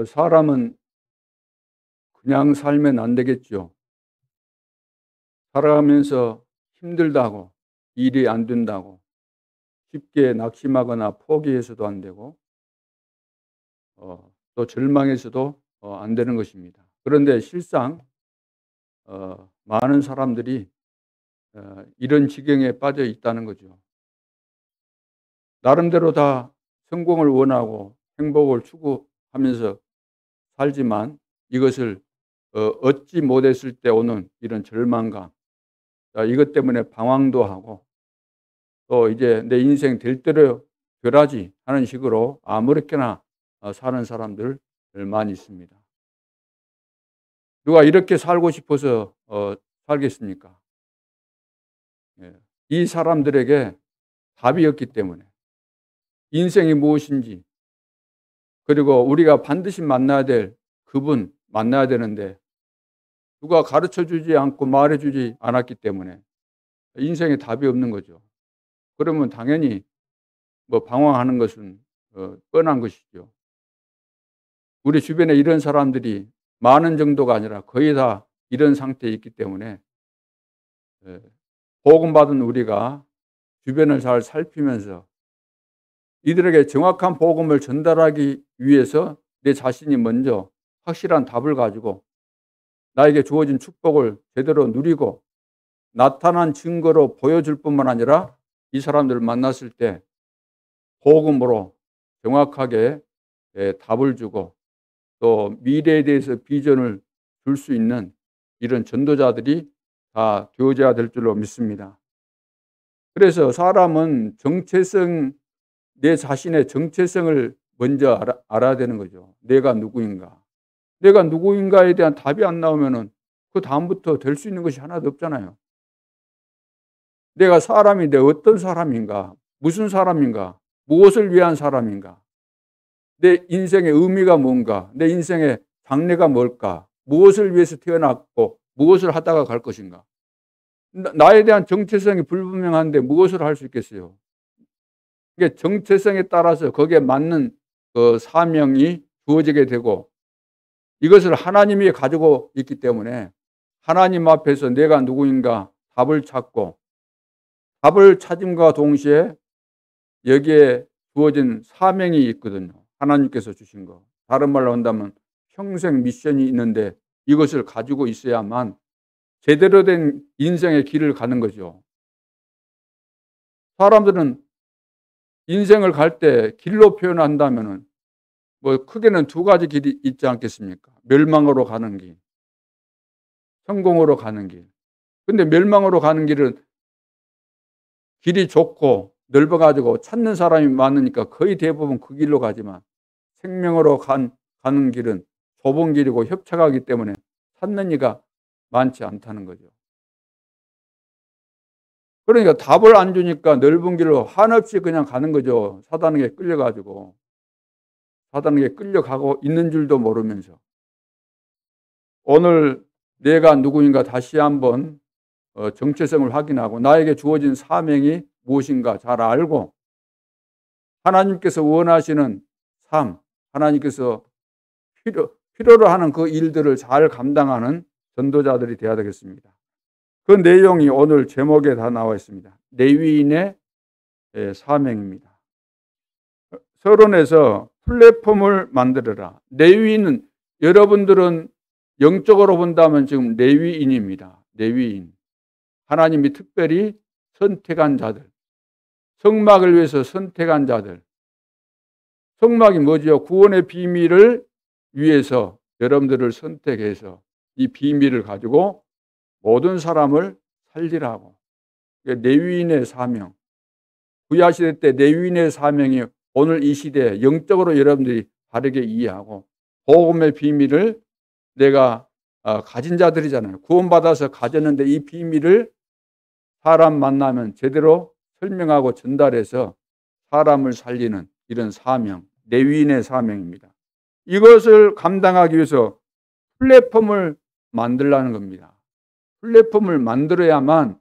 사람은 그냥 살면 안 되겠죠. 살아가면서 힘들다고, 일이 안 된다고 쉽게 낙심하거나 포기해서도 안 되고, 또 절망해서도 안 되는 것입니다. 그런데 실상 많은 사람들이 이런 지경에 빠져 있다는 거죠. 나름대로 다 성공을 원하고 행복을 추구하면서 살지만 이것을 얻지 못했을 때 오는 이런 절망감, 이것 때문에 방황도 하고, 또 이제 내 인생 될 대로 되라지 하는 식으로 아무렇게나 사는 사람들 많이 있습니다. 누가 이렇게 살고 싶어서 살겠습니까? 예. 이 사람들에게 답이 없기 때문에, 인생이 무엇인지, 그리고 우리가 반드시 만나야 될 그분 만나야 되는데 누가 가르쳐 주지 않고 말해 주지 않았기 때문에 인생에 답이 없는 거죠. 그러면 당연히 방황하는 것은 뻔한 것이죠. 우리 주변에 이런 사람들이 많은 정도가 아니라 거의 다 이런 상태에 있기 때문에, 예, 복음받은 우리가 주변을 잘 살피면서 이들에게 정확한 복음을 전달하기 위해서 내 자신이 먼저 확실한 답을 가지고 나에게 주어진 축복을 제대로 누리고 나타난 증거로 보여줄 뿐만 아니라 이 사람들을 만났을 때 복음으로 정확하게 답을 주고 또 미래에 대해서 비전을 줄 수 있는 이런 전도자들이 다 되어져야 될 줄로 믿습니다. 그래서 사람은 내 자신의 정체성을 먼저 알아야 되는 거죠. 내가 누구인가. 내가 누구인가에 대한 답이 안 나오면은 그 다음부터 될 수 있는 것이 하나도 없잖아요. 내가 사람인데 어떤 사람인가, 무슨 사람인가, 무엇을 위한 사람인가, 내 인생의 의미가 뭔가, 내 인생의 장래가 뭘까, 무엇을 위해서 태어났고 무엇을 하다가 갈 것인가. 나에 대한 정체성이 불분명한데 무엇을 할 수 있겠어요? 이게 정체성에 따라서 거기에 맞는 그 사명이 주어지게 되고, 이것을 하나님이 가지고 있기 때문에 하나님 앞에서 내가 누구인가 답을 찾고, 답을 찾음과 동시에 여기에 주어진 사명이 있거든요. 하나님께서 주신 거. 다른 말로 한다면 평생 미션이 있는데 이것을 가지고 있어야만 제대로 된 인생의 길을 가는 거죠. 사람들은 인생을 갈 때 길로 표현한다면은 크게는 두 가지 길이 있지 않겠습니까? 멸망으로 가는 길, 성공으로 가는 길. 근데 멸망으로 가는 길은 길이 좁고 넓어가지고 찾는 사람이 많으니까 거의 대부분 그 길로 가지만, 생명으로 가는 길은 좁은 길이고 협착하기 때문에 찾는 이가 많지 않다는 거죠. 그러니까 답을 안 주니까 넓은 길로 한없이 그냥 가는 거죠. 사단에게 끌려가지고. 사단에게 끌려가고 있는 줄도 모르면서. 오늘 내가 누구인가 다시 한번 정체성을 확인하고 나에게 주어진 사명이 무엇인가 잘 알고 하나님께서 원하시는 삶, 하나님께서 필요로 하는 그 일들을 잘 감당하는 전도자들이 되어야 되겠습니다. 그 내용이 오늘 제목에 다 나와 있습니다. 레위인의 사명입니다. 서론에서 플랫폼을 만들어라. 레위인은, 여러분들은 영적으로 본다면 지금 레위인입니다. 레위인. 하나님이 특별히 선택한 자들, 성막을 위해서 선택한 자들. 성막이 뭐죠? 구원의 비밀을 위해서 여러분들을 선택해서 이 비밀을 가지고 모든 사람을 살리라고. 레위인의 사명. 구약시대 때 레위인의 사명이 오늘 이 시대에 영적으로 여러분들이 바르게 이해하고 복음의 비밀을 내가 가진 자들이잖아요. 구원받아서 가졌는데 이 비밀을 사람 만나면 제대로 설명하고 전달해서 사람을 살리는 이런 사명, 레위인의 사명입니다. 이것을 감당하기 위해서 플랫폼을 만들라는 겁니다. 플랫폼을 만들어야만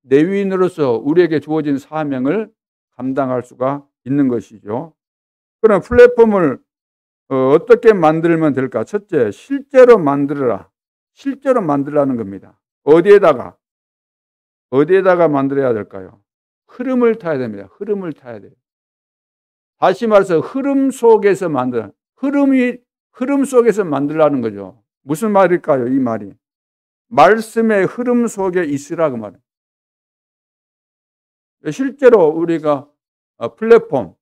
레위인으로서 우리에게 주어진 사명을 감당할 수가 있는 것이죠. 그럼 플랫폼을 어떻게 만들면 될까? 첫째, 실제로 만들어라. 실제로 만들라는 겁니다. 어디에다가 만들어야 될까요? 흐름을 타야 됩니다. 흐름을 타야 돼요. 다시 말해서 흐름 속에서 흐름 속에서 만들라는 거죠. 무슨 말일까요? 이 말이. 말씀의 흐름 속에 있으라 그 말이에요. 실제로 우리가 플랫폼,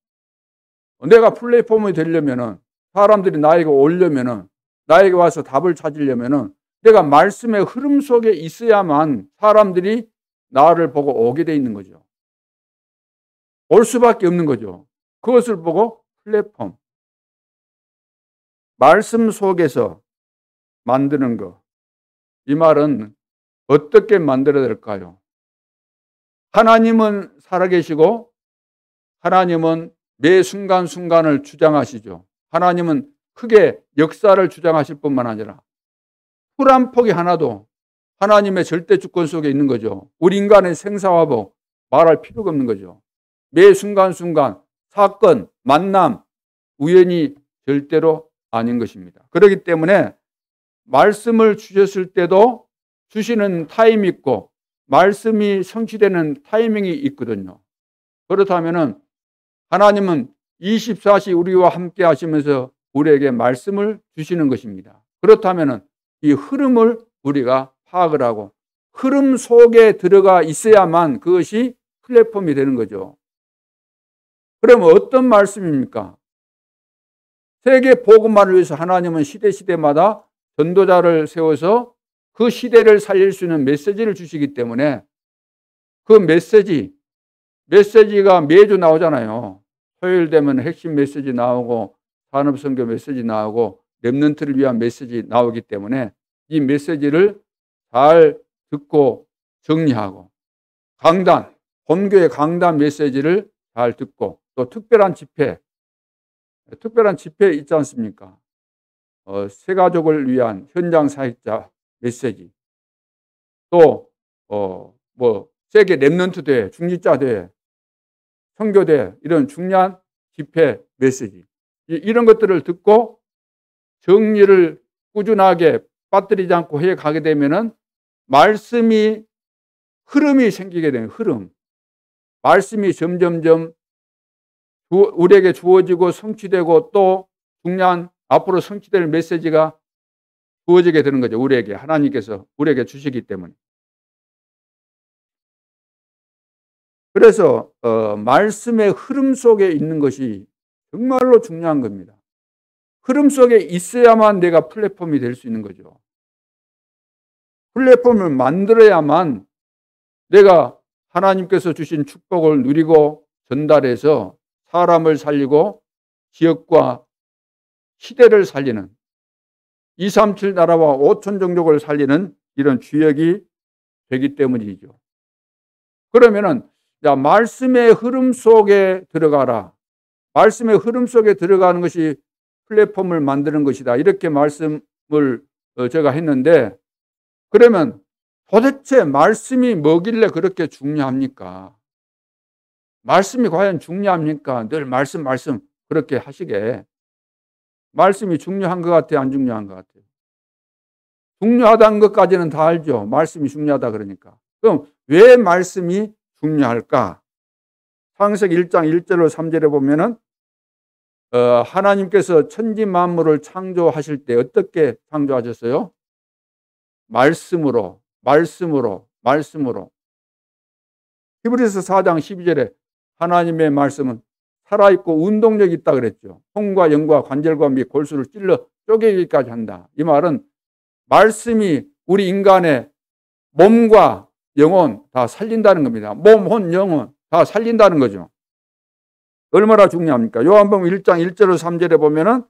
내가 플랫폼이 되려면은, 사람들이 나에게 오려면은, 나에게 와서 답을 찾으려면은 내가 말씀의 흐름 속에 있어야만 사람들이 나를 보고 오게 돼 있는 거죠. 올 수밖에 없는 거죠. 그것을 보고 플랫폼, 말씀 속에서 만드는 것. 이 말은 어떻게 만들어야 될까요? 하나님은 살아계시고 하나님은 매 순간순간을 주장하시죠. 하나님은 크게 역사를 주장하실 뿐만 아니라 풀 한 폭이 하나도 하나님의 절대 주권 속에 있는 거죠. 우리 인간의 생사화복 말할 필요가 없는 거죠. 매 순간순간 사건, 만남, 우연이 절대로 아닌 것입니다. 그렇기 때문에 말씀을 주셨을 때도 주시는 타임이 있고 말씀이 성취되는 타이밍이 있거든요. 그렇다면 하나님은 24시 우리와 함께 하시면서 우리에게 말씀을 주시는 것입니다. 그렇다면 이 흐름을 우리가 파악을 하고 흐름 속에 들어가 있어야만 그것이 플랫폼이 되는 거죠. 그러면 어떤 말씀입니까? 세계 복음화를 위해서 하나님은 시대마다 전도자를 세워서 그 시대를 살릴 수 있는 메시지를 주시기 때문에 그 메시지가 매주 나오잖아요. 토요일 되면 핵심 메시지 나오고 산업선교 메시지 나오고 렘넌트를 위한 메시지 나오기 때문에 이 메시지를 잘 듣고 정리하고 본교의 강단 메시지를 잘 듣고 또 특별한 집회 있지 않습니까? 새 가족을 위한 현장 사역자 메시지 또 세계 렘넌트 대회, 중직자 대회, 선교대 이런 중요한 집회 메시지 이런 것들을 듣고 정리를 꾸준하게 빠뜨리지 않고 해 가게 되면은 흐름이 생기게 되는 흐름. 말씀이 점점점 우리에게 주어지고 성취되고 또 중요한 앞으로 성취될 메시지가 주어지게 되는 거죠. 우리에게 하나님께서 우리에게 주시기 때문에. 그래서 말씀의 흐름 속에 있는 것이 정말로 중요한 겁니다. 흐름 속에 있어야만 내가 플랫폼이 될 수 있는 거죠. 플랫폼을 만들어야만 내가 하나님께서 주신 축복을 누리고 전달해서 사람을 살리고 지역과 시대를 살리는 237 나라와 5천 종족을 살리는 이런 주역이 되기 때문이죠. 그러면은 말씀의 흐름 속에 들어가라. 말씀의 흐름 속에 들어가는 것이 플랫폼을 만드는 것이다. 이렇게 말씀을 제가 했는데 그러면 도대체 말씀이 뭐길래 그렇게 중요합니까? 말씀이 과연 중요합니까? 늘 말씀 그렇게 하시게. 말씀이 중요한 것 같아요? 안 중요한 것 같아요? 중요하다는 것까지는 다 알죠. 말씀이 중요하다 그러니까. 그럼 왜 말씀이 중요할까? 창세기 1장 1절로 3절에 보면은 하나님께서 천지 만물을 창조하실 때 어떻게 창조하셨어요? 말씀으로. 히브리서 4장 12절에 하나님의 말씀은 살아있고 운동력이 있다 그랬죠. 손과 영과 관절과 및 골수를 찔러 쪼개기까지 한다. 이 말은 말씀이 우리 인간의 몸과 영혼 다 살린다는 겁니다. 몸, 혼, 영혼 다 살린다는 거죠. 얼마나 중요합니까? 요한복음 1장 1절로 3절에 보면은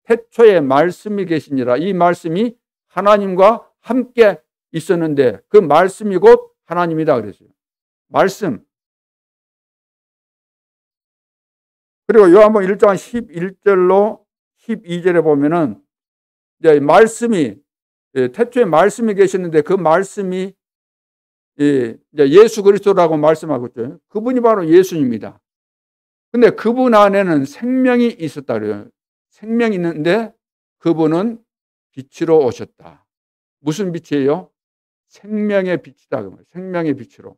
태초에 말씀이 계시니라. 이 말씀이 하나님과 함께 있었는데 그 말씀이 곧 하나님이다 그랬어요. 말씀. 그리고 요한복음 1장 11절로 12절에 보면은 이제 말씀이 태초에 말씀이 계셨는데 그 말씀이 예수 그리스도라고 말씀하고 있죠. 그분이 바로 예수님입니다. 근데 그분 안에는 생명이 있었다 그래요. 생명이 있는데 그분은 빛으로 오셨다. 무슨 빛이에요? 생명의 빛이다. 생명의 빛으로.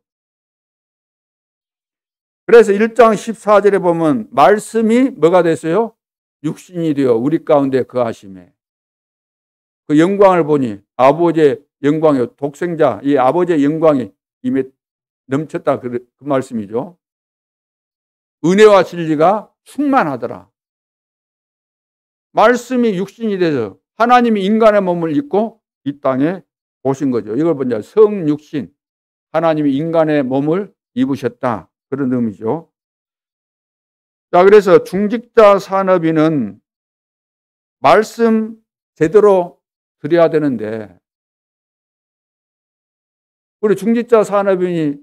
그래서 1장 14절에 보면 말씀이 뭐가 됐어요? 육신이 되어 우리 가운데 거하심에. 그 영광을 보니 아버지의 영광이요. 독생자, 이 아버지의 영광이 이미 넘쳤다. 그 말씀이죠. 은혜와 진리가 충만하더라. 말씀이 육신이 돼서 하나님이 인간의 몸을 입고 이 땅에 오신 거죠. 이걸 보자. 성육신. 하나님이 인간의 몸을 입으셨다. 그런 의미죠. 자, 그래서 중직자 산업인은 말씀 제대로 드려야 되는데, 우리 중직자 산업인이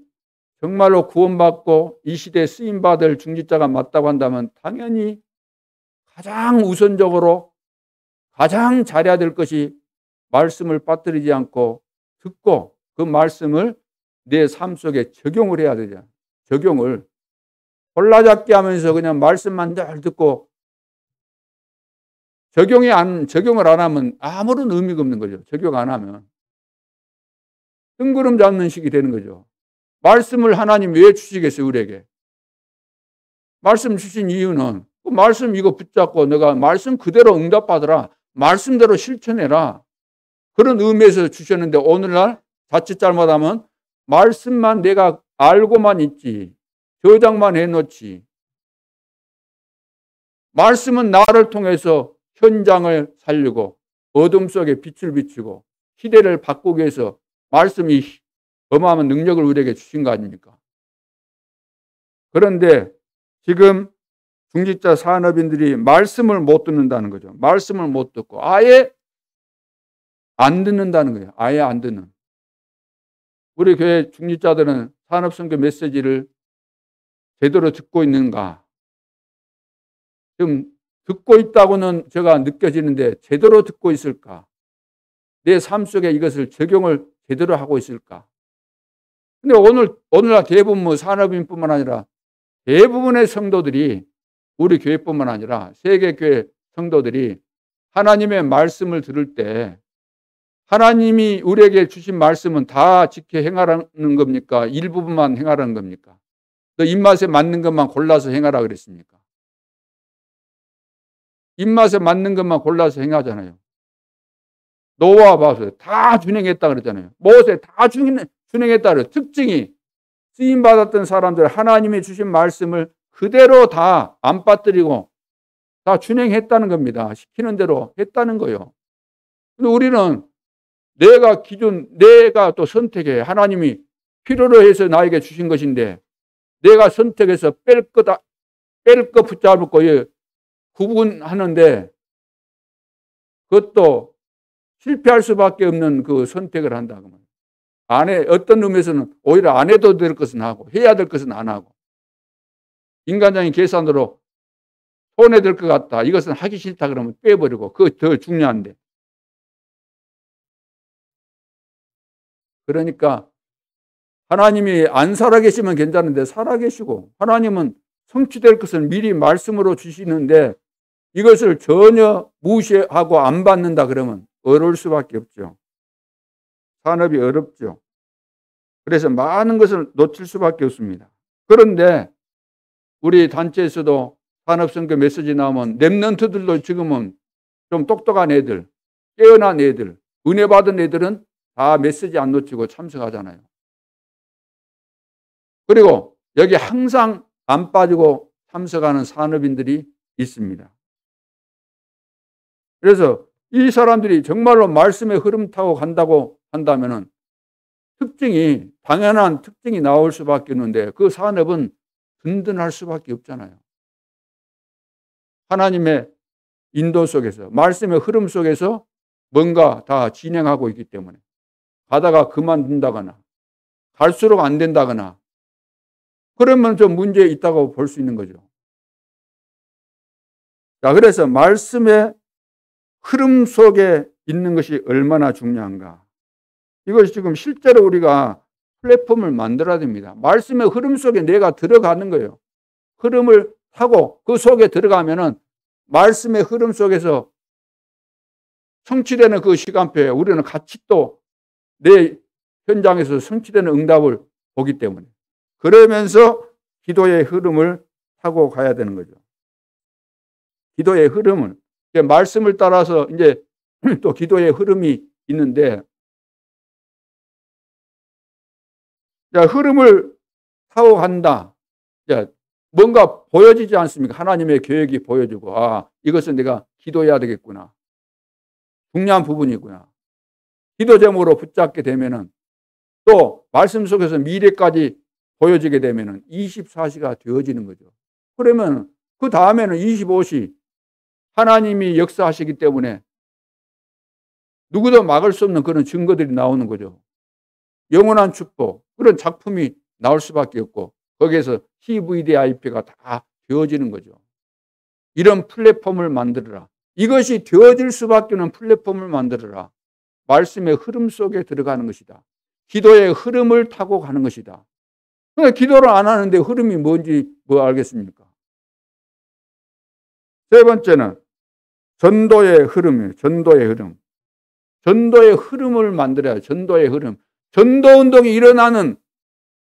정말로 구원받고 이 시대에 쓰임받을 중직자가 맞다고 한다면 당연히 가장 우선적으로 가장 잘해야 될 것이 말씀을 빠뜨리지 않고 듣고 그 말씀을 내 삶 속에 적용을 해야 되잖아요. 적용을. 골라잡기 하면서 그냥 말씀만 잘 듣고 적용을 안 하면 아무런 의미가 없는 거죠. 적용 안 하면. 뜬구름 잡는 식이 되는 거죠. 말씀을 하나님 왜 주시겠어요, 우리에게? 말씀 주신 이유는 그 말씀 이거 붙잡고 너가 말씀 그대로 응답받으라. 말씀대로 실천해라. 그런 의미에서 주셨는데 오늘날 자칫 잘못하면 말씀만 내가 알고만 있지. 저장만 해놓지. 말씀은 나를 통해서 현장을 살리고 어둠 속에 빛을 비추고 시대를 바꾸기 위해서 말씀이 어마어마한 능력을 우리에게 주신 거 아닙니까? 그런데 지금 중직자 산업인들이 말씀을 못 듣는다는 거죠. 말씀을 못 듣고 아예 안 듣는다는 거예요. 아예 안 듣는. 우리 교회 중직자들은 산업선교 메시지를 제대로 듣고 있는가? 지금 듣고 있다고는 제가 느껴지는데 제대로 듣고 있을까? 내 삶 속에 이것을 적용을 제대로 하고 있을까? 근데 오늘날 대부분 뭐 산업인뿐만 아니라 대부분의 성도들이 우리 교회뿐만 아니라 세계교회 성도들이 하나님의 말씀을 들을 때 하나님이 우리에게 주신 말씀은 다 지켜 행하라는 겁니까? 일부분만 행하라는 겁니까? 너 입맛에 맞는 것만 골라서 행하라 그랬습니까? 입맛에 맞는 것만 골라서 행하잖아요. 노아 봐서 다 준행했다 그랬잖아요. 모세 다 준행했다 그래요. 특징이 쓰임받았던 사람들 하나님이 주신 말씀을 그대로 다 안 빠뜨리고 다 준행했다는 겁니다. 시키는 대로 했다는 거예요. 근데 우리는 내가 또 선택해. 하나님이 필요로 해서 나에게 주신 것인데 내가 선택해서 뺄 거 붙잡을 거 구분하는데 그것도 실패할 수밖에 없는 그 선택을 한다고. 어떤 의미에서는 오히려 안 해도 될 것은 하고 해야 될 것은 안 하고 인간적인 계산으로 손해될 것 같다. 이것은 하기 싫다 그러면 빼버리고 그거 더 중요한데. 그러니까 하나님이 안 살아계시면 괜찮은데 살아계시고 하나님은 성취될 것을 미리 말씀으로 주시는데 이것을 전혀 무시하고 안 받는다 그러면 어려울 수밖에 없죠. 산업이 어렵죠. 그래서 많은 것을 놓칠 수밖에 없습니다. 그런데 우리 단체에서도 산업선교 메시지 나오면 랩런트들도 지금은 좀 똑똑한 애들, 깨어난 애들, 은혜 받은 애들은 다 메시지 안 놓치고 참석하잖아요. 그리고 여기 항상 안 빠지고 참석하는 산업인들이 있습니다. 그래서 이 사람들이 정말로 말씀의 흐름 타고 간다고 한다면은 당연한 특징이 나올 수밖에 없는데 그 산업은 든든할 수밖에 없잖아요. 하나님의 인도 속에서, 말씀의 흐름 속에서 뭔가 다 진행하고 있기 때문에 가다가 그만둔다거나 갈수록 안 된다거나 그러면 좀 문제 있다고 볼 수 있는 거죠. 자, 그래서 말씀의 흐름 속에 있는 것이 얼마나 중요한가. 이것이 지금 실제로 우리가 플랫폼을 만들어야 됩니다. 말씀의 흐름 속에 내가 들어가는 거예요. 흐름을 타고 그 속에 들어가면은 말씀의 흐름 속에서 성취되는 그 시간표에 우리는 같이 또 내 현장에서 성취되는 응답을 보기 때문에, 그러면서 기도의 흐름을 타고 가야 되는 거죠. 기도의 흐름은 말씀을 따라서 이제 또 기도의 흐름이 있는데, 자, 흐름을 타고 간다. 자, 뭔가 보여지지 않습니까? 하나님의 계획이 보여지고, 아, 이것은 내가 기도해야 되겠구나. 중요한 부분이구나. 기도 제목으로 붙잡게 되면은, 또 말씀 속에서 미래까지 보여지게 되면은 24시가 되어지는 거죠. 그러면 그 다음에는 25시 하나님이 역사하시기 때문에 누구도 막을 수 없는 그런 증거들이 나오는 거죠. 영원한 축복, 그런 작품이 나올 수밖에 없고, 거기에서 CVDIP가 다 되어지는 거죠. 이런 플랫폼을 만들어라. 이것이 되어질 수밖에 없는 플랫폼을 만들어라. 말씀의 흐름 속에 들어가는 것이다. 기도의 흐름을 타고 가는 것이다. 그러니까 기도를 안 하는데 흐름이 뭔지 뭐 알겠습니까? 세 번째는 전도의 흐름이에요. 전도의 흐름. 전도의 흐름을 만들어야, 전도의 흐름. 전도운동이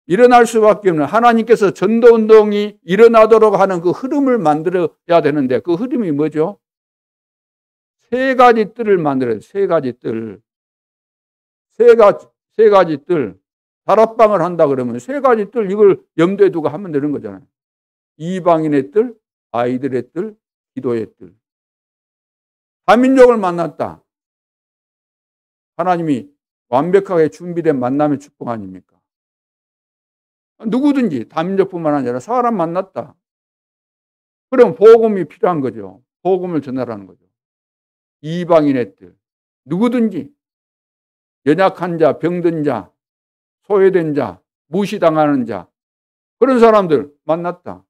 일어날 수밖에 없는, 하나님께서 전도운동이 일어나도록 하는 그 흐름을 만들어야 되는데, 그 흐름이 뭐죠? 세 가지 뜰을 만들어야 돼요. 세 가지 뜰. 세 가지 뜰. 다락방을 한다 그러면 세 가지 뜰, 이걸 염두에 두고 하면 되는 거잖아요. 이방인의 뜰, 아이들의 뜰, 기도의 뜰. 다민족을 만났다. 하나님이 완벽하게 준비된 만남의 축복 아닙니까? 누구든지 다민족뿐만 아니라 사람 만났다. 그럼 복음이 필요한 거죠. 복음을 전하라는 거죠. 이방인의 뜰. 누구든지 연약한 자, 병든 자, 소외된 자, 무시당하는 자, 그런 사람들 만났다.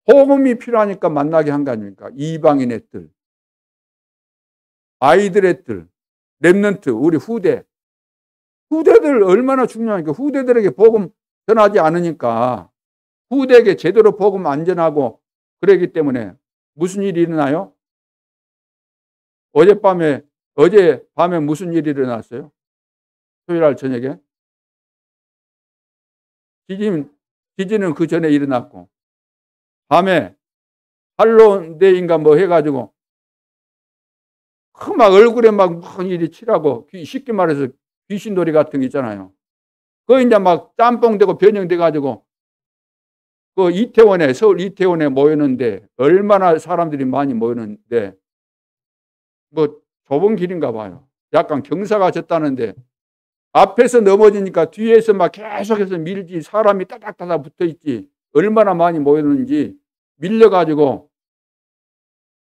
복음이 필요하니까 만나게 한 거 아닙니까? 이방인의 뜰, 아이들의 뜰, 렘넌트, 우리 후대들 얼마나 중요하니까. 후대들에게 복음 전하지 않으니까, 후대에게 제대로 복음 안 전하고 그러기 때문에 무슨 일이 일어나요? 어젯밤에 무슨 일이 일어났어요? 토요일 저녁에 지진은 그 전에 일어났고, 밤에 할로데이인가 뭐 해가지고 막 얼굴에 막 일이 칠하고, 쉽게 말해서 귀신놀이 같은 게 있잖아요. 그거 이제 막 짬뽕되고 변형돼가지고 그 서울 이태원에 모였는데, 얼마나 사람들이 많이 모였는데, 뭐 좁은 길인가 봐요. 약간 경사가 졌다는데 앞에서 넘어지니까 뒤에서 막 계속해서 밀지, 사람이 따닥따닥 붙어 있지. 얼마나 많이 모였는지 밀려가지고,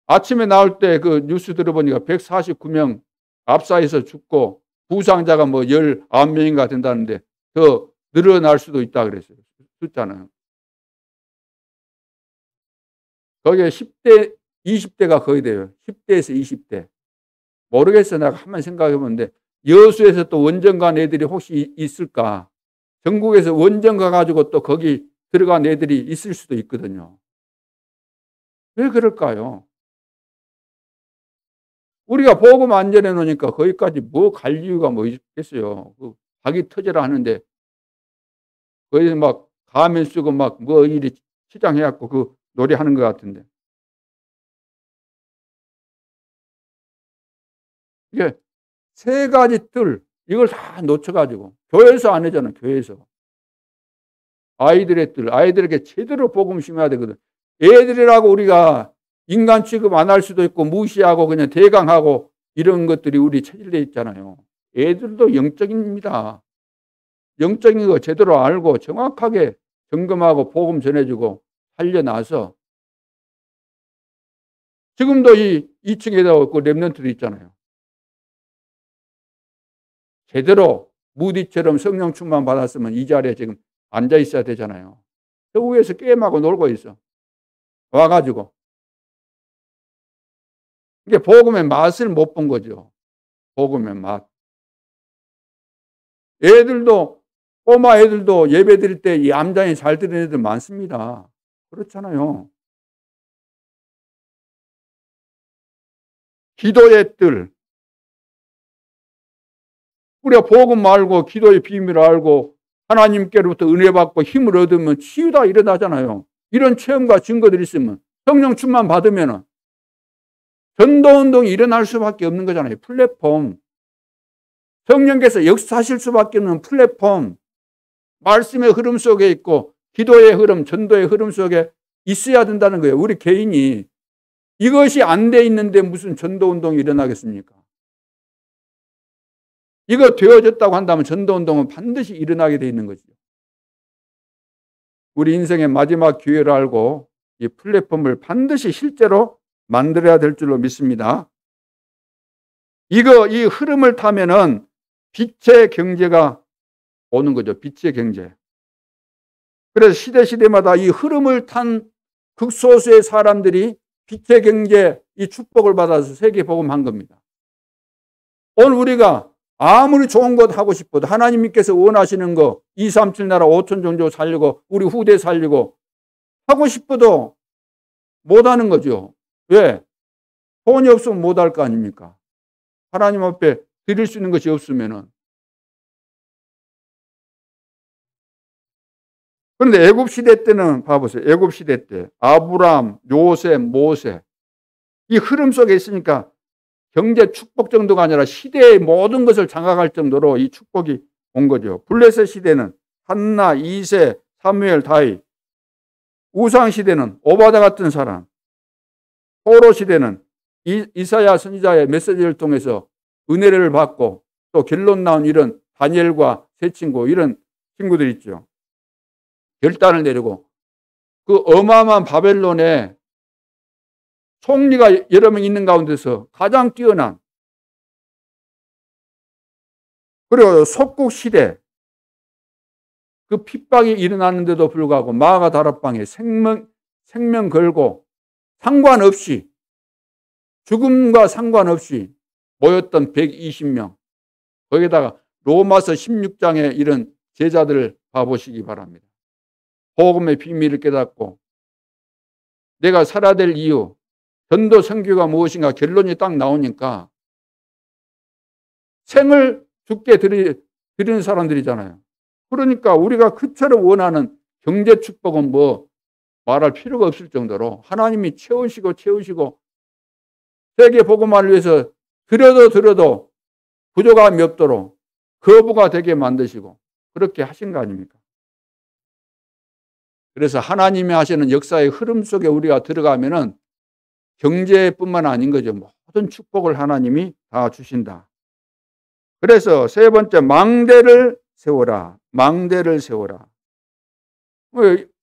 아침에 나올 때 그 뉴스 들어보니까 149명 압사해서 죽고 부상자가 뭐 19명인가 된다는데 더 늘어날 수도 있다 그랬어요. 숫자는. 거기에 10대, 20대가 거의 돼요. 10대에서 20대. 모르겠어. 내가 한번 생각해 보는데, 여수에서 또 원정 간 애들이 혹시 있을까? 전국에서 원정 가가지고 또 거기 들어간 애들이 있을 수도 있거든요. 왜 그럴까요? 우리가 복음 안 전해 놓으니까 거기까지 뭐 갈 이유가 뭐 있겠어요. 자기 터져라 하는데, 거기 막 가면 쓰고 막 뭐 일이 치장해갖고 그 노래하는 것 같은데. 이게 세 가지 뜰, 이걸 다 놓쳐가지고, 교회에서 안 하잖아요. 교회에서. 아이들의 뜰, 아이들에게 제대로 복음 심어야 되거든. 애들이라고 우리가 인간 취급 안 할 수도 있고 무시하고 그냥 대강하고 이런 것들이 우리 체질에 있잖아요. 애들도 영적입니다. 영적인 거 제대로 알고 정확하게 점검하고 복음 전해주고 살려놔서, 지금도 이 2층에다 그 렘넌트도 있잖아요. 제대로 무디처럼 성령 충만 받았으면 이 자리에 지금 앉아 있어야 되잖아요. 저 위에서 게임하고 놀고 있어. 와가지고. 이게 복음의 맛을 못 본 거죠. 복음의 맛. 꼬마 애들도 예배 드릴 때 이 암장이 잘 드리는 애들 많습니다. 그렇잖아요. 기도의 뜰. 우리가 복음 알고 기도의 비밀을 알고 하나님께로부터 은혜 받고 힘을 얻으면 치유가 일어나잖아요. 이런 체험과 증거들이 있으면 성령 충만 받으면 전도운동이 일어날 수밖에 없는 거잖아요. 플랫폼. 성령께서 역사하실 수밖에 없는 플랫폼. 말씀의 흐름 속에 있고 기도의 흐름, 전도의 흐름 속에 있어야 된다는 거예요. 우리 개인이. 이것이 안 돼 있는데 무슨 전도운동이 일어나겠습니까? 이거 되어졌다고 한다면 전도운동은 반드시 일어나게 돼 있는 거죠. 우리 인생의 마지막 기회를 알고 이 플랫폼을 반드시 실제로 만들어야 될 줄로 믿습니다. 이 흐름을 타면은 빛의 경제가 오는 거죠. 빛의 경제. 그래서 시대마다 이 흐름을 탄 극소수의 사람들이 빛의 경제, 이 축복을 받아서 세계 복음한 겁니다. 오늘 우리가 아무리 좋은 것 하고 싶어도 하나님께서 원하시는 거 2, 3, 7 나라 5천 종족 살리고 우리 후대 살리고 하고 싶어도 못하는 거죠. 왜? 돈이 없으면 못할 거 아닙니까? 하나님 앞에 드릴 수 있는 것이 없으면은. 그런데 애굽시대 때는 봐보세요. 애굽시대 때 아브람, 요셉, 모세 이 흐름 속에 있으니까 경제 축복 정도가 아니라 시대의 모든 것을 장악할 정도로 이 축복이 온 거죠. 블레셋 시대는 한나, 이세, 사무엘, 다윗. 우상 시대는 오바다 같은 사람. 포로 시대는 이사야 선지자의 메시지를 통해서 은혜를 받고 또 결론 나온 이런 다니엘과 세 친구 이런 친구들 있죠. 결단을 내리고 그 어마어마한 바벨론에 총리가 여러 명 있는 가운데서 가장 뛰어난 그리고 속국 시대 그 핍박이 일어났는데도 불구하고 마가 다락방에 생명 걸고 상관없이 죽음과 상관없이 모였던 120명 거기다가 로마서 16장의 이런 제자들을 봐보시기 바랍니다. 복음의 비밀을 깨닫고 내가 살아야 될 이유 전도 선교가 무엇인가 결론이 딱 나오니까 생을 죽게 드리는 사람들이잖아요. 그러니까 우리가 그처럼 원하는 경제 축복은 뭐 말할 필요가 없을 정도로 하나님이 채우시고 세계 복음화를 위해서 드려도 부족함이 없도록 거부가 되게 만드시고 그렇게 하신 거 아닙니까? 그래서 하나님이 하시는 역사의 흐름 속에 우리가 들어가면은 경제뿐만 아닌 거죠. 모든 축복을 하나님이 다 주신다. 그래서 세 번째 망대를 세워라. 망대를 세워라.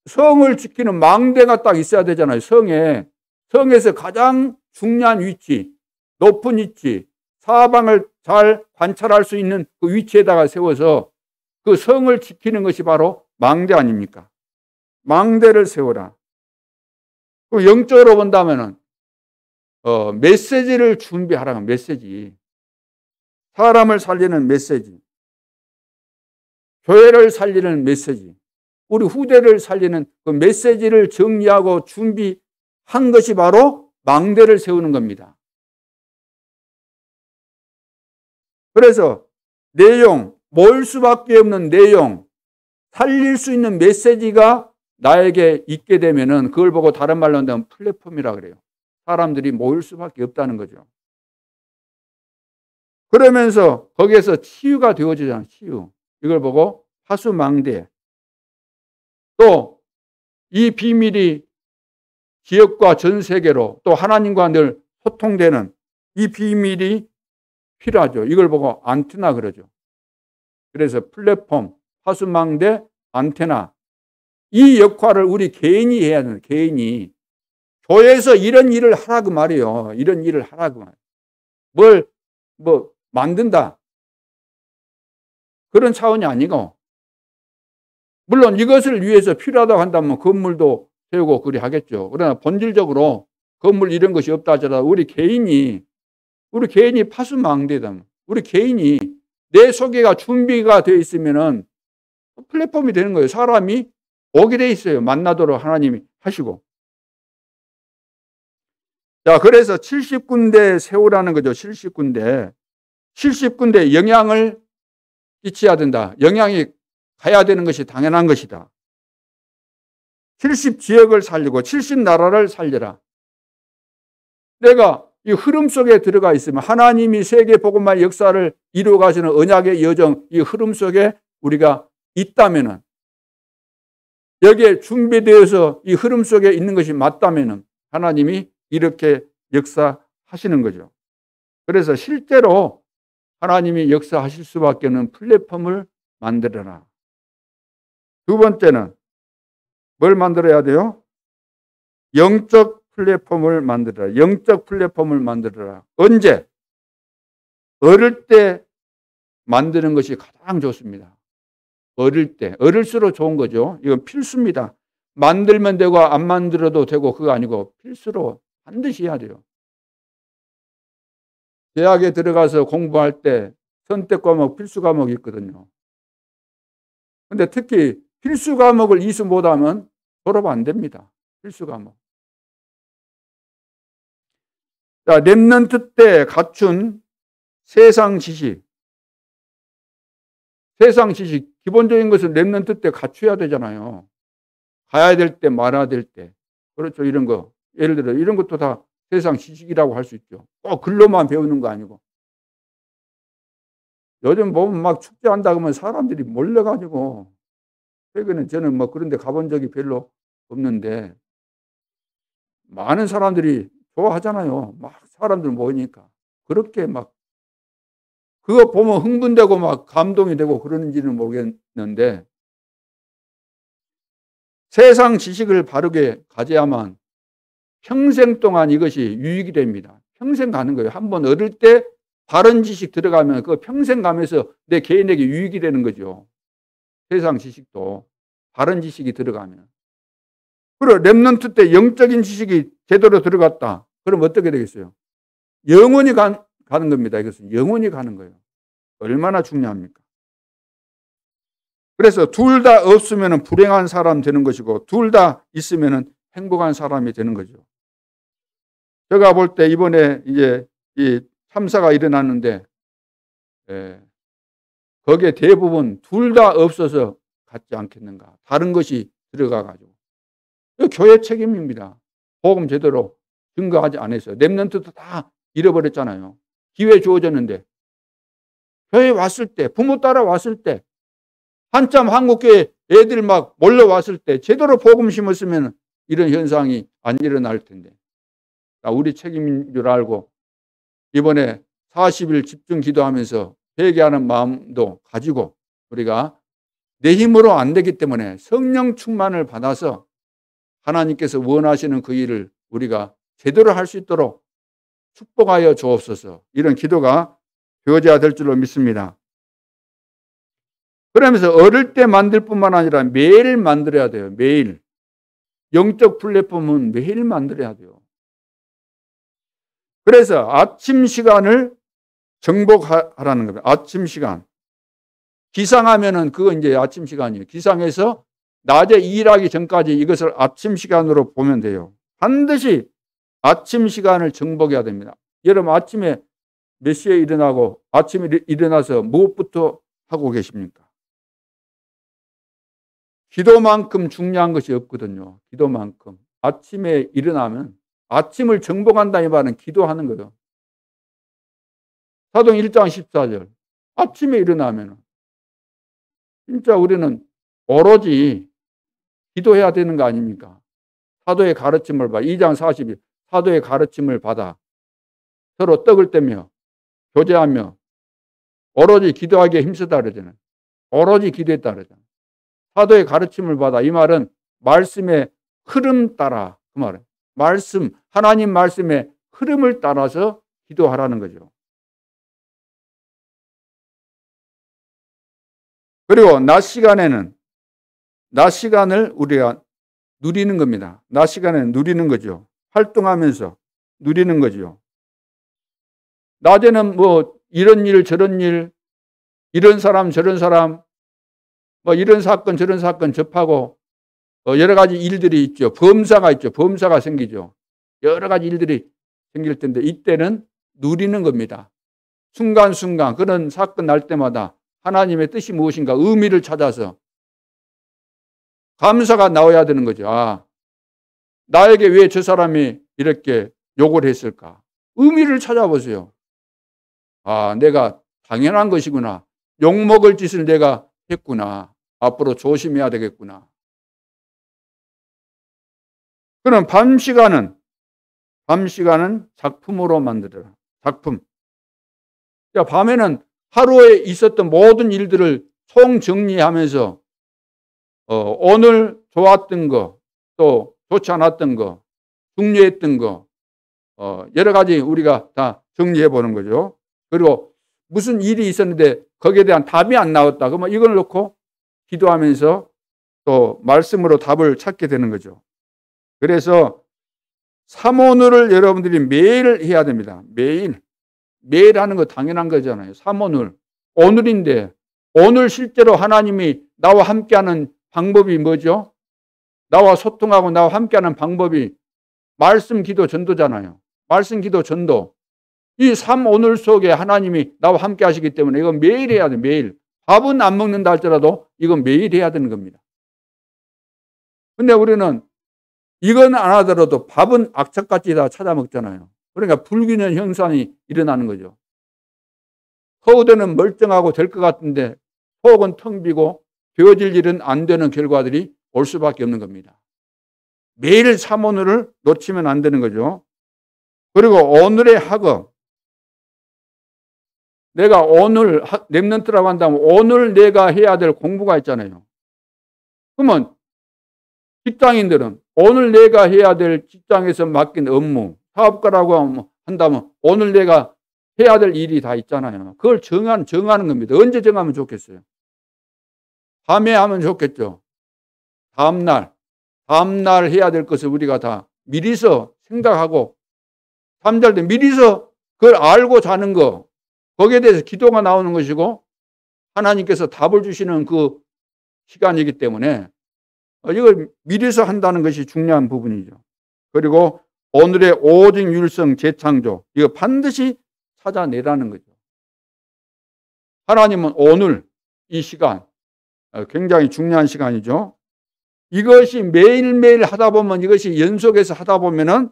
성을 지키는 망대가 딱 있어야 되잖아요. 성에서 가장 중요한 위치, 높은 위치, 사방을 잘 관찰할 수 있는 그 위치에다가 세워서 그 성을 지키는 것이 바로 망대 아닙니까? 망대를 세워라. 영적으로 본다면은 메시지를 준비하라. 메시지. 사람을 살리는 메시지. 교회를 살리는 메시지. 우리 후대를 살리는 그 메시지를 정리하고 준비한 것이 바로 망대를 세우는 겁니다. 그래서 내용, 모일 수밖에 없는 내용, 살릴 수 있는 메시지가 나에게 있게 되면은 그걸 보고 다른 말로 한다면 플랫폼이라 그래요. 사람들이 모일 수밖에 없다는 거죠. 그러면서 거기에서 치유가 되어지잖아요. 치유. 이걸 보고 파수망대. 또 이 비밀이 지역과 전 세계로 또 하나님과 늘 소통되는 이 비밀이 필요하죠. 이걸 보고 안테나 그러죠. 그래서 플랫폼, 파수망대, 안테나 이 역할을 우리 개인이 해야 되는 개인이 교회에서 이런 일을 하라고 말이에요. 이런 일을 하라고 말이에요. 뭘 만든다 그런 차원이 아니고 물론 이것을 위해서 필요하다고 한다면 건물도 세우고 그리 하겠죠. 그러나 본질적으로 건물 이런 것이 없다 하더라도 우리 개인이 파수망대다. 우리 개인이 내 소개가 준비가 되어 있으면은 플랫폼이 되는 거예요. 사람이 오게 돼 있어요. 만나도록 하나님이 하시고. 자, 그래서 70군데 세우라는 거죠. 70군데. 70군데 영향을 끼쳐야 된다. 영향이 가야 되는 것이 당연한 것이다. 70지역을 살리고 70나라를 살려라. 내가 이 흐름 속에 들어가 있으면 하나님이 세계 복음화의 역사를 이루어 가시는 언약의 여정, 이 흐름 속에 우리가 있다면은, 여기에 준비되어서 이 흐름 속에 있는 것이 맞다면은 하나님이 이렇게 역사하시는 거죠. 그래서 실제로 하나님이 역사하실 수밖에 없는 플랫폼을 만들어라. 두 번째는 뭘 만들어야 돼요? 영적 플랫폼을 만들어라. 영적 플랫폼을 만들어라. 언제? 어릴 때 만드는 것이 가장 좋습니다. 어릴 때. 어릴수록 좋은 거죠. 이건 필수입니다. 만들면 되고 안 만들어도 되고 그거 아니고 필수로 반드시 해야 돼요. 대학에 들어가서 공부할 때 선택 과목, 필수 과목이 있거든요. 근데 특히 필수 과목을 이수 못하면 졸업 안 됩니다. 필수 과목. 자, 렘넌트 때 갖춘 세상 지식. 세상 지식, 기본적인 것은 렘넌트 때 갖춰야 되잖아요. 가야 될 때, 말아야 될 때. 그렇죠. 이런 거. 예를 들어, 이런 것도 다 세상 지식이라고 할 수 있죠. 꼭 글로만 배우는 거 아니고. 요즘 보면 막 축제한다 그러면 사람들이 몰려가지고, 최근에 저는 뭐 그런 데 가본 적이 별로 없는데, 많은 사람들이 좋아하잖아요. 막 사람들 모이니까. 그렇게 막, 그거 보면 흥분되고 막 감동이 되고 그러는지는 모르겠는데, 세상 지식을 바르게 가져야만 평생 동안 이것이 유익이 됩니다. 평생 가는 거예요. 한번 어릴 때 바른 지식 들어가면 그 평생 가면서 내 개인에게 유익이 되는 거죠. 세상 지식도 바른 지식이 들어가면. 그리고 렘넌트 때 영적인 지식이 제대로 들어갔다. 그럼 어떻게 되겠어요? 영원히 가는 겁니다. 이것은 영원히 가는 거예요. 얼마나 중요합니까? 그래서 둘 다 없으면 불행한 사람 되는 것이고 둘 다 있으면 행복한 사람이 되는 거죠. 제가 볼 때 이번에 이제 이 참사가 일어났는데 거기에 대부분 둘 다 없어서 같지 않겠는가. 다른 것이 들어가가지고. 교회 책임입니다. 복음 제대로 증거하지 않았어요. 렘넌트도 다 잃어버렸잖아요. 기회 주어졌는데. 교회 왔을 때, 부모 따라 왔을 때, 한참 한국교회 애들 막 몰려왔을 때 제대로 복음 심었으면 이런 현상이 안 일어날 텐데. 우리 책임인 줄 알고 이번에 40일 집중 기도하면서 회개하는 마음도 가지고 우리가 내 힘으로 안 되기 때문에 성령 충만을 받아서 하나님께서 원하시는 그 일을 우리가 제대로 할 수 있도록 축복하여 주옵소서. 이런 기도가 되어져야 될 줄로 믿습니다. 그러면서 어릴 때 만들 뿐만 아니라 매일 만들어야 돼요. 매일. 영적 플랫폼은 매일 만들어야 돼요. 그래서 아침 시간을 정복하라는 겁니다. 아침 시간. 기상하면은 그거 이제 아침 시간이에요. 기상해서 낮에 일하기 전까지 이것을 아침 시간으로 보면 돼요. 반드시 아침 시간을 정복해야 됩니다. 여러분 아침에 몇 시에 일어나고 아침에 일어나서 무엇부터 하고 계십니까? 기도만큼 중요한 것이 없거든요. 기도만큼. 아침에 일어나면 아침을 정복한다 이 말은 기도하는 거예요. 사도행 1장 14절. 아침에 일어나면 진짜 우리는 오로지 기도해야 되는 거 아닙니까? 사도의 가르침을 받아. 2장 40일. 사도의 가르침을 받아. 서로 떡을 떼며 교제하며 오로지 기도하기에 힘쓰다 그러잖아요. 오로지 기도했다 그러잖아요. 사도의 가르침을 받아. 이 말은 말씀의 흐름 따라. 그 말은 말씀, 하나님 말씀의 흐름을 따라서 기도하라는 거죠. 그리고 낮 시간에는 낮 시간을 우리가 누리는 겁니다. 낮 시간에 누리는 거죠. 활동하면서 누리는 거죠. 낮에는 뭐 이런 일 저런 일, 이런 사람 저런 사람, 뭐 이런 사건 저런 사건 접하고 여러 가지 일들이 있죠. 범사가 있죠. 범사가 생기죠. 여러 가지 일들이 생길 텐데 이때는 누리는 겁니다. 순간순간 그런 사건 날 때마다 하나님의 뜻이 무엇인가 의미를 찾아서 감사가 나와야 되는 거죠. 아, 나에게 왜 저 사람이 이렇게 욕을 했을까? 의미를 찾아보세요. 아, 내가 당연한 것이구나. 욕먹을 짓을 내가 했구나. 앞으로 조심해야 되겠구나. 그럼 밤 시간은 작품으로 만들어라. 작품. 그러니까 밤에는 하루에 있었던 모든 일들을 총정리하면서 오늘 좋았던 거, 또 좋지 않았던 거, 중요했던 거, 여러 가지 우리가 다 정리해 보는 거죠. 그리고 무슨 일이 있었는데 거기에 대한 답이 안 나왔다. 그러면 이걸 놓고 기도하면서 또 말씀으로 답을 찾게 되는 거죠. 그래서 삼오늘을 여러분들이 매일 해야 됩니다. 매일 하는 거 당연한 거잖아요. 삼오늘. 오늘인데 오늘 실제로 하나님이 나와 함께하는 방법이 뭐죠? 나와 소통하고 나와 함께하는 방법이 말씀, 기도, 전도잖아요. 말씀, 기도, 전도. 이 삼오늘 속에 하나님이 나와 함께 하시기 때문에 이건 매일 해야 돼요. 매일. 밥은 안 먹는다 할지라도 이건 매일 해야 되는 겁니다. 근데 우리는 이건 안 하더라도 밥은 악착같이 다 찾아 먹잖아요. 그러니까 불균형 현상이 일어나는 거죠. 허우대는 멀쩡하고 될 것 같은데 속은 텅 비고 되어질 일은 안 되는 결과들이 올 수밖에 없는 겁니다. 매일 삼오늘을 놓치면 안 되는 거죠. 그리고 오늘의 학업. 내가 오늘 렘넌트라고 한다면 오늘 내가 해야 될 공부가 있잖아요. 그러면 직장인들은 오늘 내가 해야 될 직장에서 맡긴 업무, 사업가라고 한다면 오늘 내가 해야 될 일이 다 있잖아요. 그걸 정하는 겁니다. 언제 정하면 좋겠어요? 밤에 하면 좋겠죠. 다음날 해야 될 것을 우리가 다 미리서 생각하고 잠잘 때 미리서 그걸 알고 자는 거, 거기에 대해서 기도가 나오는 것이고 하나님께서 답을 주시는 그 시간이기 때문에 이걸 미리서 한다는 것이 중요한 부분이죠. 그리고 오늘의 오직 율성 재창조, 이거 반드시 찾아내라는 거죠. 하나님은 오늘 이 시간 굉장히 중요한 시간이죠. 이것이 매일매일 하다 보면, 이것이 연속해서 하다 보면은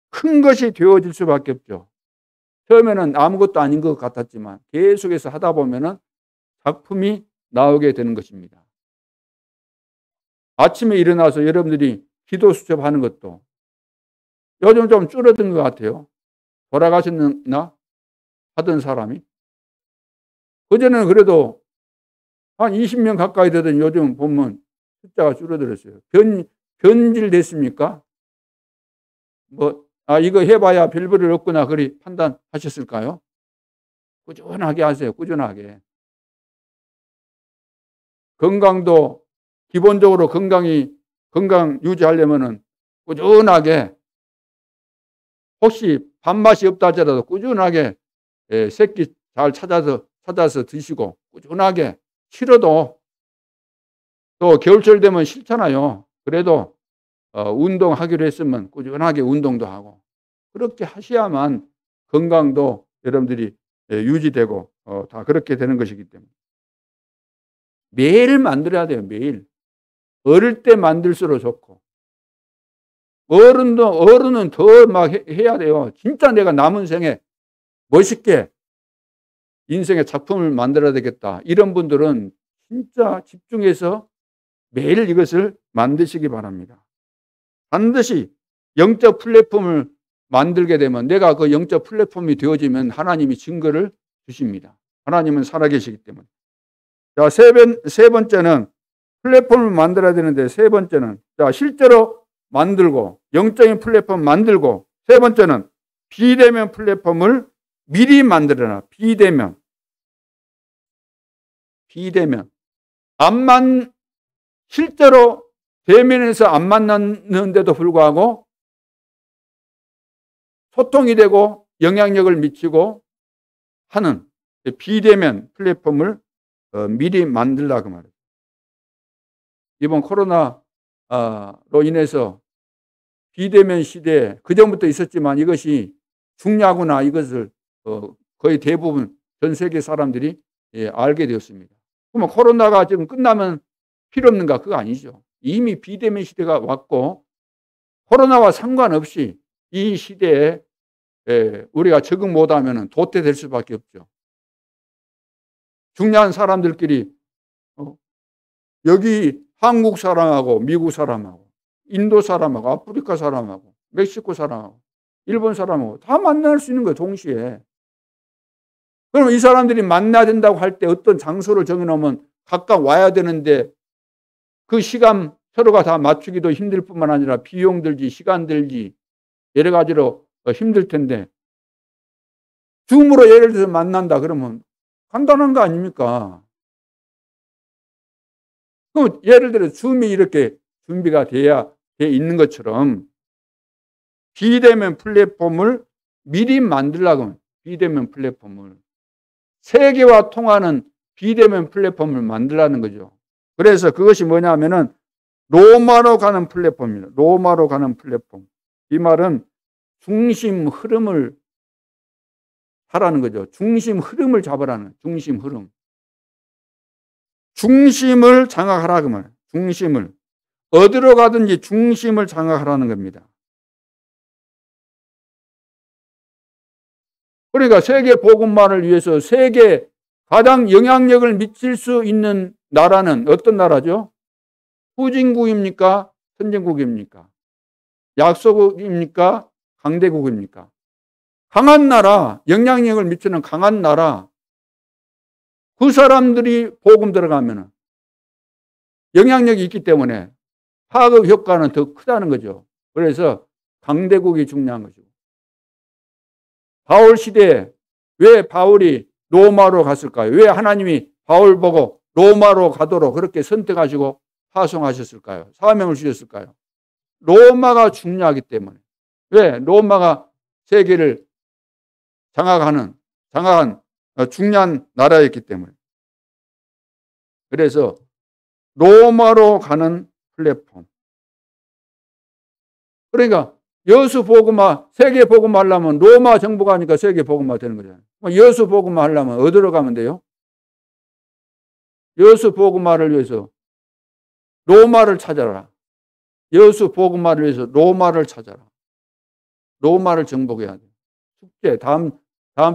큰 것이 되어질 수밖에 없죠. 처음에는 아무것도 아닌 것 같았지만 계속해서 하다 보면은 작품이 나오게 되는 것입니다. 아침에 일어나서 여러분들이 기도 수첩하는 것도 요즘 좀 줄어든 것 같아요. 돌아가셨나? 하던 사람이. 그전에는 그래도 한 20명 가까이 되던 요즘 보면 숫자가 줄어들었어요. 변질됐습니까? 이거 해봐야 별 볼일 없구나, 그리 판단하셨을까요? 꾸준하게 하세요. 꾸준하게. 건강도 기본적으로 건강 유지하려면은 꾸준하게, 혹시 밥맛이 없다 하더라도 꾸준하게 새끼 잘 찾아서 드시고 꾸준하게, 싫어도 또 겨울철 되면 싫잖아요. 그래도 운동하기로 했으면 꾸준하게 운동도 하고, 그렇게 하셔야만 건강도 여러분들이 유지되고 다 그렇게 되는 것이기 때문에 매일 만들어야 돼요. 매일. 어릴 때 만들수록 좋고, 어른은 더 막 해야 돼요. 진짜 내가 남은 생에 멋있게 인생의 작품을 만들어야 되겠다, 이런 분들은 진짜 집중해서 매일 이것을 만드시기 바랍니다. 반드시 영적 플랫폼을 만들게 되면, 내가 그 영적 플랫폼이 되어지면 하나님이 증거를 주십니다. 하나님은 살아계시기 때문에. 자, 세 번째는 플랫폼을 만들어야 되는데, 세 번째는 실제로 만들고 영적인 플랫폼 만들고, 세 번째는 비대면 플랫폼을 미리 만들어라. 비대면. 실제로 대면에서 안 만났는데도 불구하고 소통이 되고 영향력을 미치고 하는 비대면 플랫폼을 미리 만들라고 말이에요. 이번 코로나로 인해서 비대면 시대에 그전부터 있었지만 이것이 중요하구나 이것을 거의 대부분 전 세계 사람들이 알게 되었습니다. 그러면 코로나가 지금 끝나면 필요 없는가? 그거 아니죠. 이미 비대면 시대가 왔고 코로나와 상관없이 이 시대에 우리가 적응 못하면 도태될 수밖에 없죠. 중요한 사람들끼리 여기 한국 사람하고 미국 사람하고 인도 사람하고 아프리카 사람하고 멕시코 사람하고 일본 사람하고 다 만날 수 있는 거예요. 동시에. 그럼 이 사람들이 만나야 된다고 할 때 어떤 장소를 정해놓으면 각각 와야 되는데 그 시간 서로가 다 맞추기도 힘들 뿐만 아니라 비용 들지 시간 들지 여러 가지로 힘들 텐데 줌으로 예를 들어서 만난다 그러면 간단한 거 아닙니까? 그럼 예를 들어 줌이 이렇게 준비가 돼 있는 것처럼 비대면 플랫폼을 미리 만들려고 하면 비대면 플랫폼을 세계와 통하는 비대면 플랫폼을 만들라는 거죠. 그래서 그것이 뭐냐면은 로마로 가는 플랫폼입니다. 로마로 가는 플랫폼. 이 말은 중심 흐름을 하라는 거죠. 중심 흐름을 잡으라는 중심 흐름. 중심을 장악하라 그 말이에요. 중심을. 어디로 가든지 중심을 장악하라는 겁니다. 그러니까 세계 복음화를 위해서 세계 가장 영향력을 미칠 수 있는 나라는 어떤 나라죠? 후진국입니까? 선진국입니까? 약소국입니까? 강대국입니까? 강한 나라, 영향력을 미치는 강한 나라, 그 사람들이 복음 들어가면 영향력이 있기 때문에 파급 효과는 더 크다는 거죠. 그래서 강대국이 중요한 거죠. 바울 시대에 왜 바울이 로마로 갔을까요? 왜 하나님이 바울 보고 로마로 가도록 그렇게 선택하시고 파송하셨을까요? 사명을 주셨을까요? 로마가 중요하기 때문에. 왜? 로마가 세계를 장악한 중요한 나라였기 때문에. 그래서 로마로 가는 플랫폼. 그러니까 여수 복음화, 세계 복음화 하려면 로마 정부가 하니까 세계 복음화 되는 거잖아요. 여수 복음화 하려면 어디로 가면 돼요? 여수 복음화를 위해서 로마를 찾아라. 여수 복음화를 위해서 로마를 찾아라. 로마를 정복해야 돼요. 숙제 다음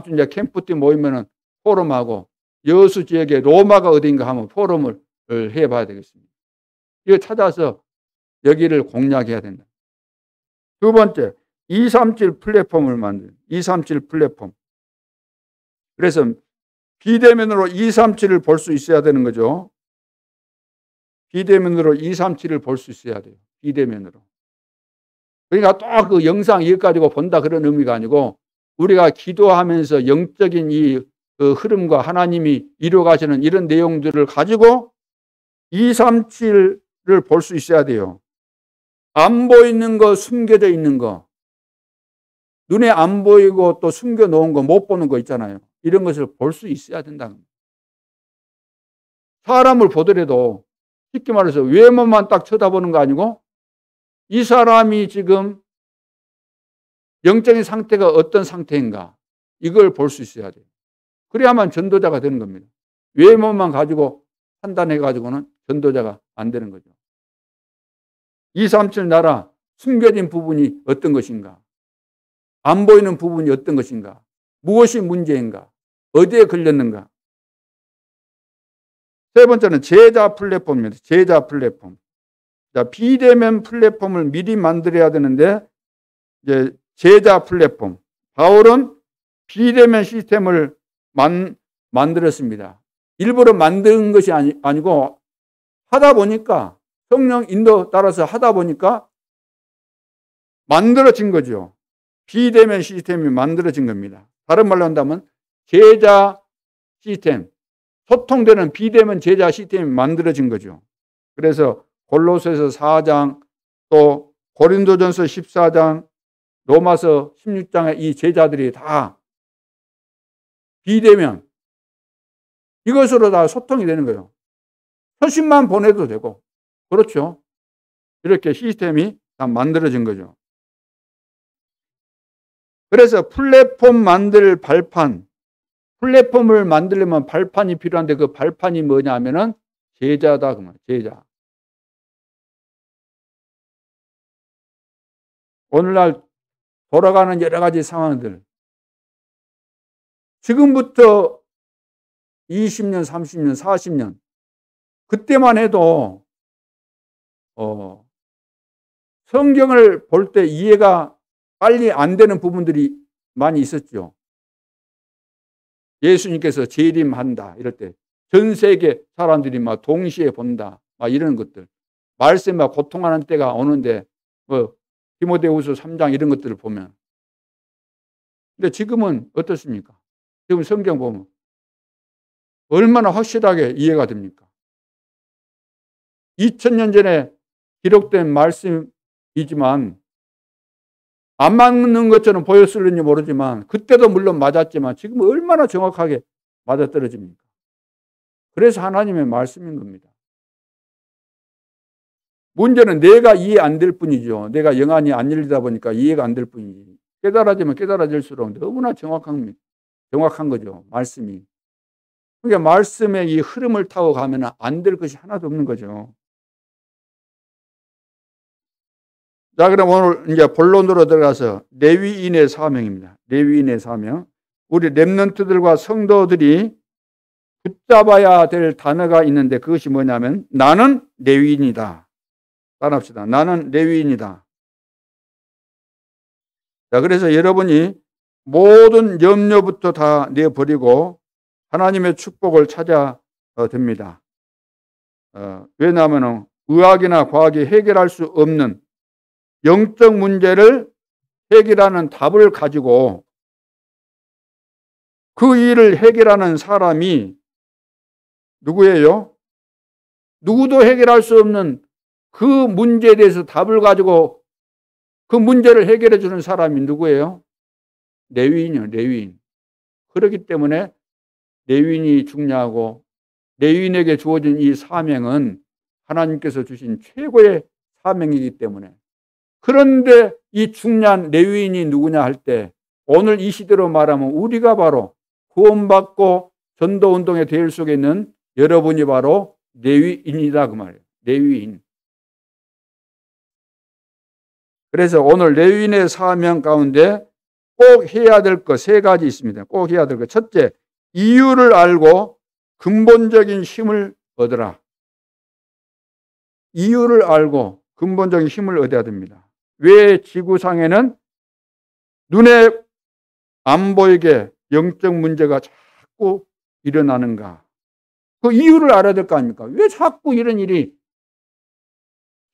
주 이제 캠프 때 모이면은 포럼하고 여수 지역에 로마가 어딘가 하면 포럼을 해봐야 되겠습니다. 이거 찾아서 여기를 공략해야 된다. 두 번째, 237 플랫폼을 만드는 237 플랫폼. 그래서 비대면으로 237을 볼 수 있어야 되는 거죠. 비대면으로 237을 볼 수 있어야 돼요. 비대면으로. 그러니까 또 그 영상 이것 가지고 본다 그런 의미가 아니고 우리가 기도하면서 영적인 그 흐름과 하나님이 이루어가시는 이런 내용들을 가지고 237을 볼 수 있어야 돼요. 안 보이는 거, 숨겨져 있는 거, 눈에 안 보이고 또 숨겨놓은 거, 못 보는 거 있잖아요. 이런 것을 볼 수 있어야 된다는 거예요. 사람을 보더라도 쉽게 말해서 외모만 딱 쳐다보는 거 아니고 이 사람이 지금 영적인 상태가 어떤 상태인가 이걸 볼 수 있어야 돼요. 그래야만 전도자가 되는 겁니다. 외모만 가지고 판단해 가지고는 전도자가 안 되는 거죠. 237 나라 숨겨진 부분이 어떤 것인가? 안 보이는 부분이 어떤 것인가? 무엇이 문제인가? 어디에 걸렸는가? 세 번째는 제자 플랫폼입니다. 제자 플랫폼. 자, 비대면 플랫폼을 미리 만들어야 되는데 이제 제자 플랫폼. 바울은 비대면 시스템을 만들었습니다. 일부러 만든 것이 아니고 하다 보니까 성령 인도 따라서 하다 보니까 만들어진 거죠. 비대면 시스템이 만들어진 겁니다. 다른 말로 한다면 제자 시스템, 소통되는 비대면 제자 시스템이 만들어진 거죠. 그래서 골로새서 4장 또 고린도전서 14장 로마서 16장의 이 제자들이 다 비대면 이것으로 다 소통이 되는 거예요. 서신만 보내도 되고 그렇죠. 이렇게 시스템이 다 만들어진 거죠. 그래서 플랫폼을 만들려면 발판이 필요한데 그 발판이 뭐냐면은 제자다 그 말. 제자. 오늘날 돌아가는 여러 가지 상황들. 지금부터 20년, 30년, 40년 그때만 해도 성경을 볼 때 이해가 빨리 안 되는 부분들이 많이 있었죠. 예수님께서 재림한다 이럴 때 전 세계 사람들이 막 동시에 본다 막 이런 것들. 말씀에 막 고통하는 때가 오는데 뭐 디모데후서 3장 이런 것들을 보면. 근데 지금은 어떻습니까? 지금 성경 보면 얼마나 확실하게 이해가 됩니까? 2000년 전에 기록된 말씀이지만 안 맞는 것처럼 보였을는지 모르지만 그때도 물론 맞았지만 지금 얼마나 정확하게 맞아떨어집니까? 그래서 하나님의 말씀인 겁니다. 문제는 내가 이해 안 될 뿐이죠. 내가 영안이 안 열리다 보니까 이해가 안 될 뿐이지. 깨달아지면 깨달아질수록 너무나 정확한 거죠. 말씀이. 그러니까 말씀의 이 흐름을 타고 가면 안 될 것이 하나도 없는 거죠. 자, 그럼 오늘 이제 본론으로 들어가서 레위인의 사명입니다. 레위인의 사명. 우리 렘넌트들과 성도들이 붙잡아야 될 단어가 있는데 그것이 뭐냐면 나는 레위인이다. 따라합시다. 나는 레위인이다. 자, 그래서 여러분이 모든 염려부터 다 내버리고 하나님의 축복을 찾아야 됩니다. 왜냐하면 의학이나 과학이 해결할 수 없는 영적 문제를 해결하는 답을 가지고 그 일을 해결하는 사람이 누구예요? 누구도 해결할 수 없는 그 문제에 대해서 답을 가지고 그 문제를 해결해 주는 사람이 누구예요? 레위인이요, 레위인. 그렇기 때문에 레위인이 중요하고 레위인에게 주어진 이 사명은 하나님께서 주신 최고의 사명이기 때문에. 그런데 이 중요한 레위인이 누구냐 할 때 오늘 이 시대로 말하면 우리가 바로 구원받고 전도운동의 대열 속에 있는 여러분이 바로 레위인이다 그 말이에요. 레위인. 그래서 오늘 레위인의 사명 가운데 꼭 해야 될 것 세 가지 있습니다. 꼭 해야 될 것. 첫째, 이유를 알고 근본적인 힘을 얻으라. 이유를 알고 근본적인 힘을 얻어야 됩니다. 왜 지구상에는 눈에 안 보이게 영적 문제가 자꾸 일어나는가? 그 이유를 알아야 될 거 아닙니까? 왜 자꾸 이런 일이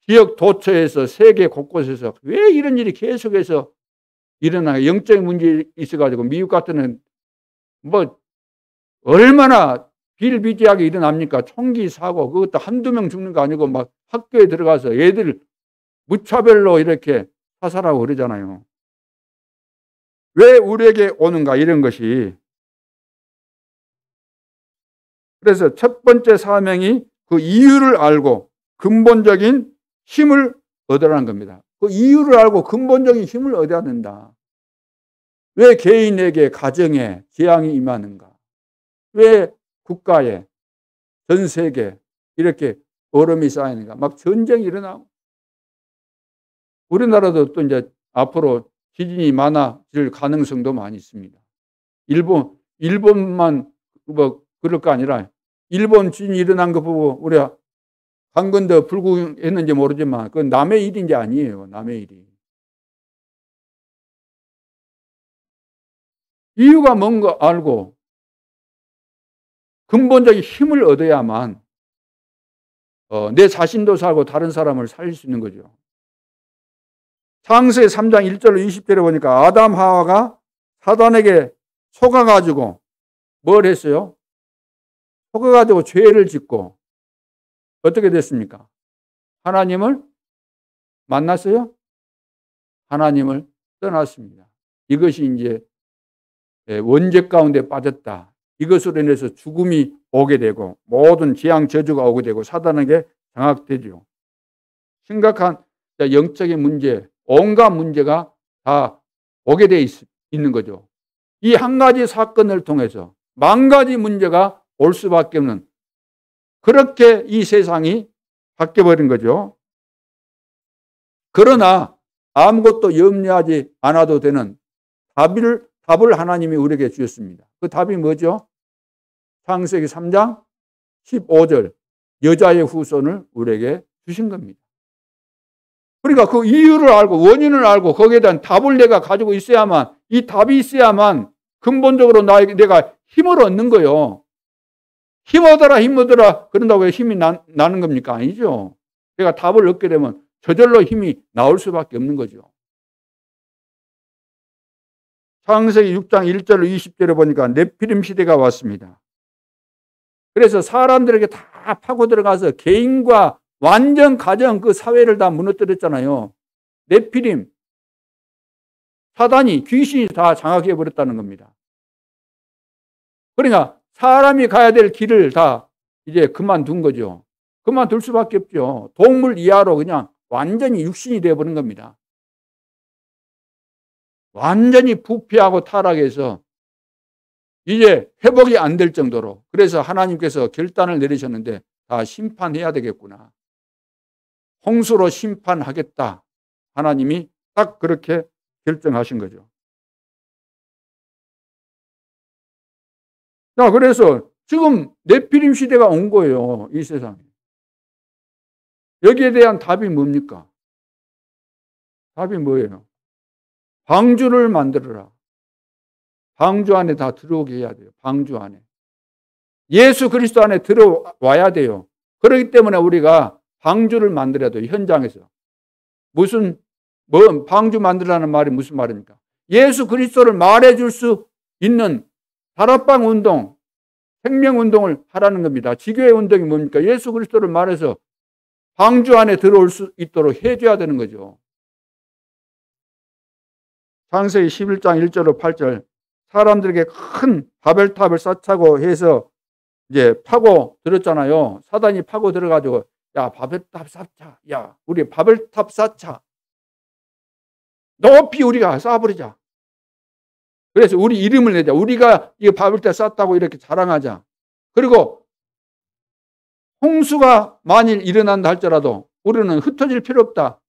지역 도처에서 세계 곳곳에서 왜 이런 일이 계속해서 일어나요? 영적인 문제 있어가지고 미국 같은 뭐 얼마나 비일비재하게 일어납니까? 총기 사고 그것도 한두 명 죽는 거 아니고 막 학교에 들어가서 애들 무차별로 이렇게 사살하고 그러잖아요. 왜 우리에게 오는가 이런 것이. 그래서 첫 번째 사명이 그 이유를 알고 근본적인 힘을 얻으라는 겁니다. 그 이유를 알고 근본적인 힘을 얻어야 된다. 왜 개인에게 가정에 재앙이 임하는가? 왜 국가에 전 세계 이렇게 얼음이 쌓이는가? 막 전쟁이 일어나고 우리나라도 또 이제 앞으로 지진이 많아질 가능성도 많이 있습니다. 일본만 뭐 그럴 거 아니라 일본 지진이 일어난 거 보고 우리가 강건도 불구했는지 모르지만 그건 남의 일인지 아니에요. 남의 일이. 이유가 뭔가 알고 근본적인 힘을 얻어야만 내 자신도 살고 다른 사람을 살릴 수 있는 거죠. 창세기 3장 1절로 20절에 보니까 아담 하와가 사단에게 속아가지고 뭘 했어요? 속아가지고 죄를 짓고 어떻게 됐습니까? 하나님을 만났어요? 하나님을 떠났습니다. 이것이 이제 원죄 가운데 빠졌다. 이것으로 인해서 죽음이 오게 되고 모든 재앙 저주가 오게 되고 사단에게 장악되죠. 심각한 영적인 문제, 온갖 문제가 다 오게 돼 있는 거죠. 이 한 가지 사건을 통해서 만 가지 문제가 올 수밖에 없는, 그렇게 이 세상이 바뀌어버린 거죠. 그러나 아무것도 염려하지 않아도 되는 답을 하나님이 우리에게 주셨습니다. 그 답이 뭐죠? 창세기 3장 15절, 여자의 후손을 우리에게 주신 겁니다. 그러니까 그 이유를 알고 원인을 알고 거기에 대한 답을 내가 가지고 있어야만, 이 답이 있어야만 근본적으로 내가 힘을 얻는 거예요. 힘얻어라 그런다고 왜 힘이 나는 겁니까? 아니죠. 내가 답을 얻게 되면 저절로 힘이 나올 수밖에 없는 거죠. 창세기 6장 1절 20절에 보니까 네피림 시대가 왔습니다. 그래서 사람들에게 다 파고 들어가서 개인과 완전 가정, 그 사회를 다 무너뜨렸잖아요. 네피림, 사단이, 귀신이 다 장악해 버렸다는 겁니다. 그러니까 사람이 가야 될 길을 다 이제 그만둔 거죠. 그만둘 수밖에 없죠. 동물 이하로 그냥 완전히 육신이 되어버린 겁니다. 완전히 부패하고 타락해서 이제 회복이 안 될 정도로. 그래서 하나님께서 결단을 내리셨는데 다 심판해야 되겠구나. 홍수로 심판하겠다. 하나님이 딱 그렇게 결정하신 거죠. 자, 그래서 지금 네피림 시대가 온 거예요. 이 세상에. 여기에 대한 답이 뭡니까? 답이 뭐예요? 방주를 만들어라. 방주 안에 다 들어오게 해야 돼요. 방주 안에. 예수 그리스도 안에 들어와야 돼요. 그렇기 때문에 우리가 방주를 만들어야 돼요. 현장에서. 방주 만들라는 말이 무슨 말입니까? 예수 그리스도를 말해줄 수 있는 다락방 운동, 생명 운동을 하라는 겁니다. 지교의 운동이 뭡니까? 예수 그리스도를 말해서 방주 안에 들어올 수 있도록 해줘야 되는 거죠. 창세기 11장 1절로 8절, 사람들에게 큰 바벨탑을 쌓자고 해서 이제 파고 들었잖아요. 사단이 파고 들어가지고, 야, 바벨탑 쌓자. 야, 우리 바벨탑 쌓자. 높이 우리가 쌓아버리자. 그래서 우리 이름을 내자. 우리가 이 바벨탑 쌓았다고 이렇게 자랑하자. 그리고 홍수가 만일 일어난다 할지라도 우리는 흩어질 필요 없다.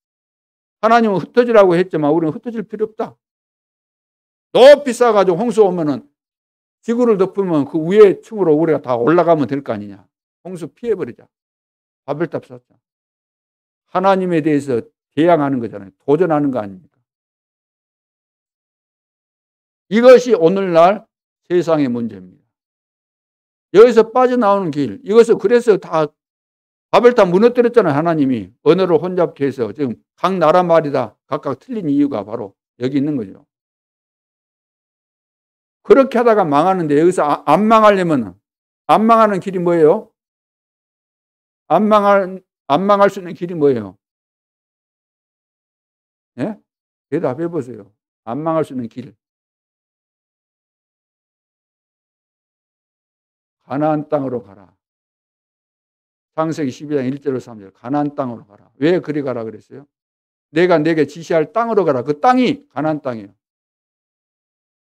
하나님은 흩어지라고 했지만 우리는 흩어질 필요 없다. 높이 쌓아가지고 홍수 오면은 지구를 덮으면 그 위에 층으로 우리가 다 올라가면 될 거 아니냐. 홍수 피해버리자. 바벨탑 쌓자. 하나님에 대해서 대항하는 거잖아요. 도전하는 거 아닙니까? 이것이 오늘날 세상의 문제입니다. 여기서 빠져나오는 길, 이것을 그래서 다 바벨탑 무너뜨렸잖아요. 하나님이 언어를 혼잡케 해서 지금 각 나라 말이 다 각각 틀린 이유가 바로 여기 있는 거죠. 그렇게 하다가 망하는데 여기서 안 망하려면 안 망하는 길이 뭐예요? 안 망할 수 있는 길이 뭐예요? 예? 대답해 보세요. 안 망할 수 있는 길. 가나안 땅으로 가라. 창세기 12장 1절로 3절. 가나안 땅으로 가라. 왜 그리 가라 그랬어요? 내가 내게 지시할 땅으로 가라. 그 땅이 가나안 땅이에요.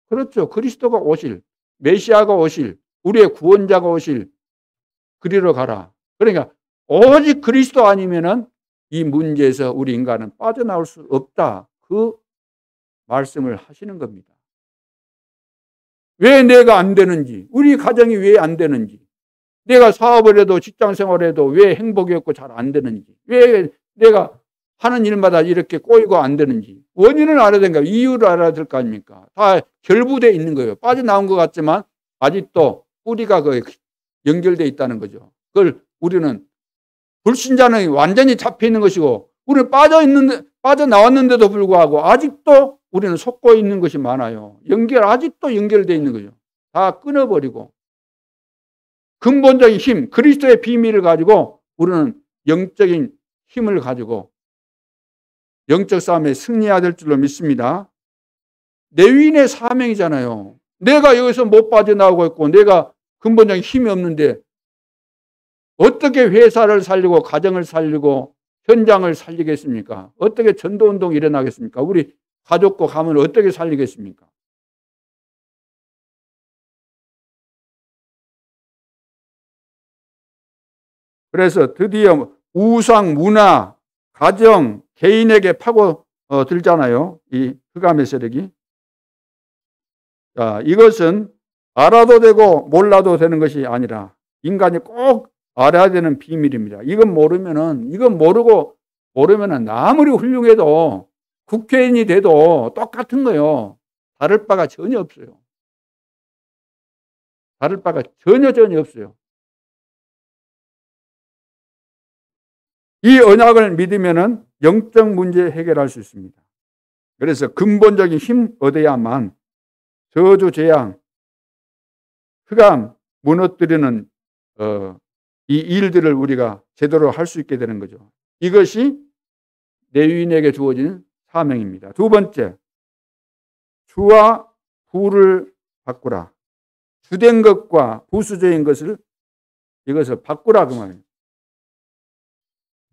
그렇죠. 그리스도가 오실, 메시아가 오실, 우리의 구원자가 오실 그리로 가라. 그러니까 오직 그리스도 아니면은 이 문제에서 우리 인간은 빠져나올 수 없다. 그 말씀을 하시는 겁니다. 왜 내가 안 되는지, 우리 가정이 왜 안 되는지, 내가 사업을 해도 직장 생활을 해도 왜 행복이 없고 잘 안 되는지, 왜 내가 하는 일마다 이렇게 꼬이고 안 되는지 원인을 알아야 되니까 이유를 알아야 될 거 아닙니까? 다 결부되어 있는 거예요. 빠져나온 것 같지만 아직도 뿌리가 연결되어 있다는 거죠. 그걸 우리는 불신자는 완전히 잡혀 있는 것이고 우리는 빠져나왔는데도 불구하고 아직도 우리는 속고 있는 것이 많아요. 아직도 연결되어 있는 거죠. 다 끊어버리고 근본적인 힘, 그리스도의 비밀을 가지고 우리는 영적인 힘을 가지고 영적 싸움에 승리해야 될 줄로 믿습니다. 레위인의 사명이잖아요. 내가 여기서 못 빠져나오고 있고 내가 근본적인 힘이 없는데 어떻게 회사를 살리고 가정을 살리고 현장을 살리겠습니까? 어떻게 전도운동이 일어나겠습니까? 우리 가족과 가문을 어떻게 살리겠습니까? 그래서 드디어 우상, 문화, 가정, 개인에게 파고들잖아요. 이 흑암의 세력이. 자, 이것은 알아도 되고 몰라도 되는 것이 아니라 인간이 꼭 알아야 되는 비밀입니다. 이건 모르면은 아무리 훌륭해도 국회의원이 돼도 똑같은 거예요. 다를 바가 전혀 없어요. 다를 바가 전혀 없어요. 이 언약을 믿으면은 영적 문제 해결할 수 있습니다. 그래서 근본적인 힘 얻어야만 저주, 재앙, 흑암 무너뜨리는 이 일들을 우리가 제대로 할 수 있게 되는 거죠. 이것이 레위인에게 주어진 사명입니다. 두 번째, 주와 부를 바꾸라. 주된 것과 부수적인 것을 이것을 바꾸라 그 말이에요.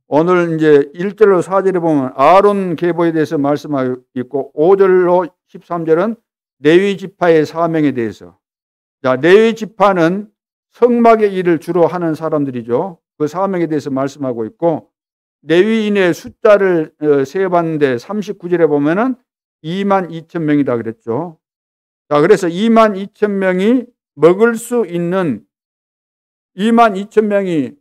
오늘 이제 1절로 4절에 보면 아론 계보에 대해서 말씀하고 있고 5절로 13절은 레위 지파의 사명에 대해서. 자, 레위 지파는 성막의 일을 주로 하는 사람들이죠. 그 사명에 대해서 말씀하고 있고 레위인의 숫자를 세어봤는데 39절에 보면은 22,000명이다 그랬죠. 자, 그래서 22,000명이 먹을 수 있는 22,000명이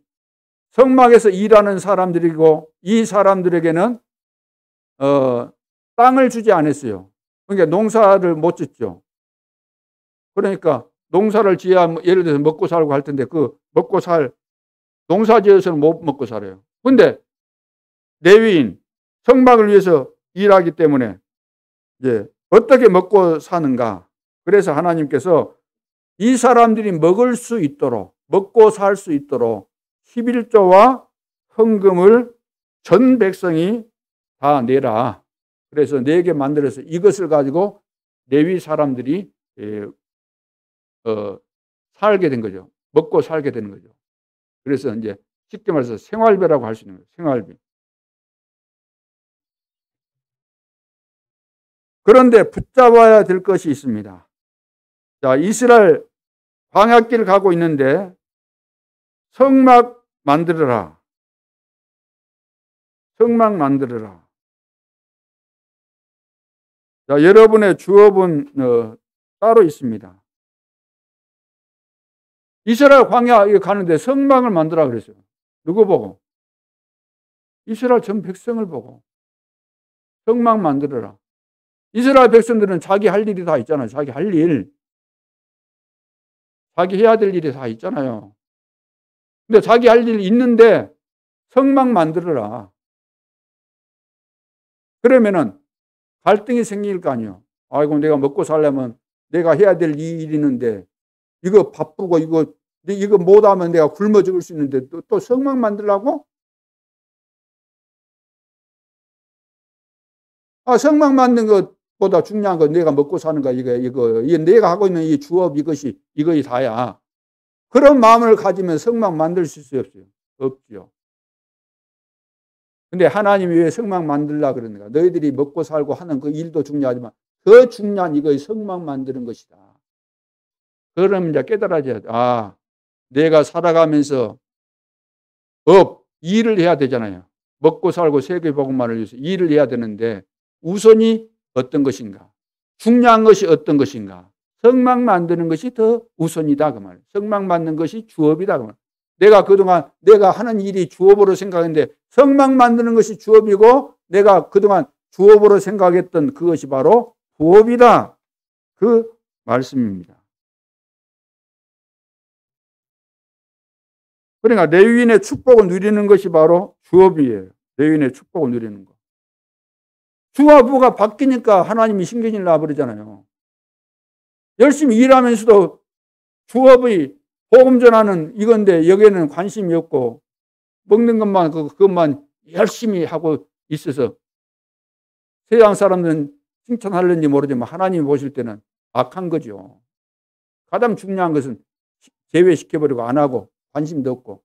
성막에서 일하는 사람들이고 이 사람들에게는 땅을 주지 않았어요. 그러니까 농사를 못 짓죠. 그러니까 농사를 지어야 예를 들어서 먹고 살고 할 텐데 그 먹고 살 농사 지어서는 못 먹고 살아요. 근데 레위인 성막을 위해서 일하기 때문에 이제 어떻게 먹고 사는가? 그래서 하나님께서 이 사람들이 먹을 수 있도록 먹고 살 수 있도록 11조와 헌금을 전 백성이 다 내라. 그래서 내게 만들어서 이것을 가지고 레위 사람들이 살게 된 거죠. 먹고 살게 되는 거죠. 그래서 이제 쉽게 말해서 생활비라고 할 수 있는 거예요. 생활비. 그런데 붙잡아야 될 것이 있습니다. 자, 이스라엘 광야길 가고 있는데 성막 만들어라. 성막 만들어라. 자, 여러분의 주업은 따로 있습니다. 이스라엘 광야 가는데 성막을 만들어라 그랬어요. 누구 보고? 이스라엘 전 백성을 보고 성막 만들어라. 이스라엘 백성들은 자기 할 일이 다 있잖아요. 자기 할 일. 자기 해야 될 일이 다 있잖아요. 근데 자기 할 일이 있는데 성막 만들어라. 그러면은 갈등이 생길 거 아니에요. 아이고, 내가 먹고 살려면 내가 해야 될 일이 있는데 이거 바쁘고 이거 못하면 내가 굶어 죽을 수 있는데 또 성막 만들라고? 성막 만든 것보다 중요한 건 내가 먹고 사는 거 이거 내가 하고 있는 이 주업 이것이 다야. 그런 마음을 가지면 성막 만들 수 없어요. 없죠. 근데 하나님이 왜 성막 만들라 그러는가? 너희들이 먹고 살고 하는 그 일도 중요하지만 더 중요한 이거 성막 만드는 것이다. 그러면 이제 깨달아져야 돼. 내가 살아가면서 일을 해야 되잖아요. 먹고 살고 세계복음만을 위해서 일을 해야 되는데 우선이 어떤 것인가? 중요한 것이 어떤 것인가? 성막 만드는 것이 더 우선이다 그 말이에요. 성막 만드는 것이 주업이다 그 말이에요. 내가 그동안 내가 하는 일이 주업으로 생각했는데 성막 만드는 것이 주업이고 내가 그동안 주업으로 생각했던 그것이 바로 부업이다. 그 말씀입니다. 그러니까 레위인의 축복을 누리는 것이 바로 주업이에요. 레위인의 축복을 누리는 것. 주와 부가 바뀌니까 하나님이 신경질 나버리잖아요. 열심히 일하면서도 주업의 복음 전하는 이건데 여기에는 관심이 없고 먹는 것만 그것만 열심히 하고 있어서 세상 사람들은 칭찬하려는지 모르지만 하나님이 보실 때는 악한 거죠. 가장 중요한 것은 제외시켜버리고 안 하고 관심도 없고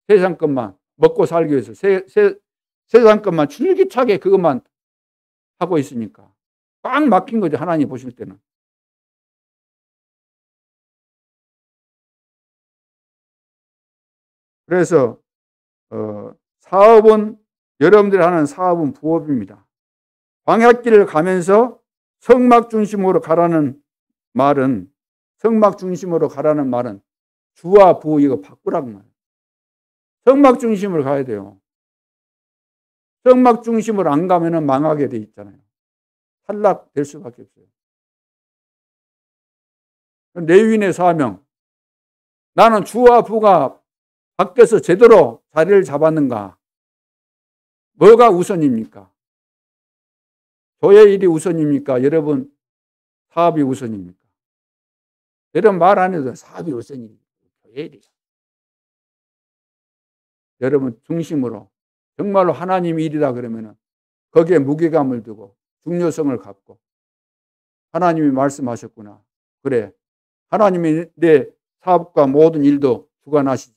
세상 것만 먹고 살기 위해서 세상 것만 줄기차게 그것만 하고 있으니까 꽉 막힌 거죠. 하나님 보실 때는. 그래서 사업은 여러분들이 하는 사업은 부업입니다. 광야길을 가면서 성막 중심으로 가라는 말은 주와 부 이거 바꾸라고 말이에요. 성막 중심으로 가야 돼요. 성막 중심으로 안 가면은 망하게 돼 있잖아요. 탈락될 수밖에 없어요. 레위인의 사명. 나는 주와 부가 밖에서 제대로 자리를 잡았는가? 뭐가 우선입니까? 교회 일이 우선입니까? 여러분 사업이 우선입니까? 여러분 말 안 해도 사업이 우선입니다. 교회 일이야. 여러분 중심으로 정말로 하나님 일이다 그러면은 거기에 무게감을 두고 중요성을 갖고 하나님이 말씀하셨구나. 그래. 하나님이 내 사업과 모든 일도 주관하시지.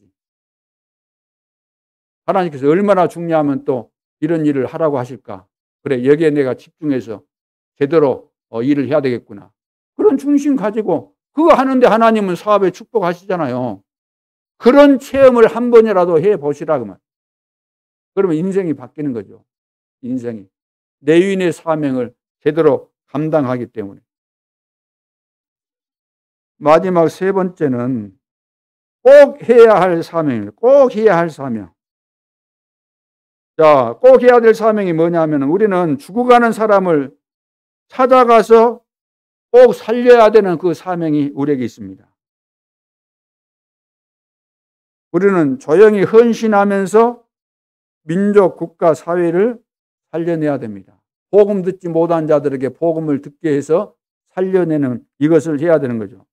하나님께서 얼마나 중요하면 또 이런 일을 하라고 하실까. 그래. 여기에 내가 집중해서 제대로 일을 해야 되겠구나. 그런 중심 가지고 그거 하는데 하나님은 사업에 축복하시잖아요. 그런 체험을 한 번이라도 해보시라. 그러면 인생이 바뀌는 거죠. 인생이. 레위인의 사명을 제대로 감당하기 때문에. 마지막 세 번째는 꼭 해야 할 사명입니다. 꼭 해야 할 사명. 자, 꼭 해야 될 사명이 뭐냐면 우리는 죽어가는 사람을 찾아가서 꼭 살려야 되는 그 사명이 우리에게 있습니다. 우리는 조용히 헌신하면서 민족, 국가, 사회를 살려내야 됩니다. 복음 듣지 못한 자들에게 복음을 듣게 해서 살려내는 이것을 해야 되는 거죠.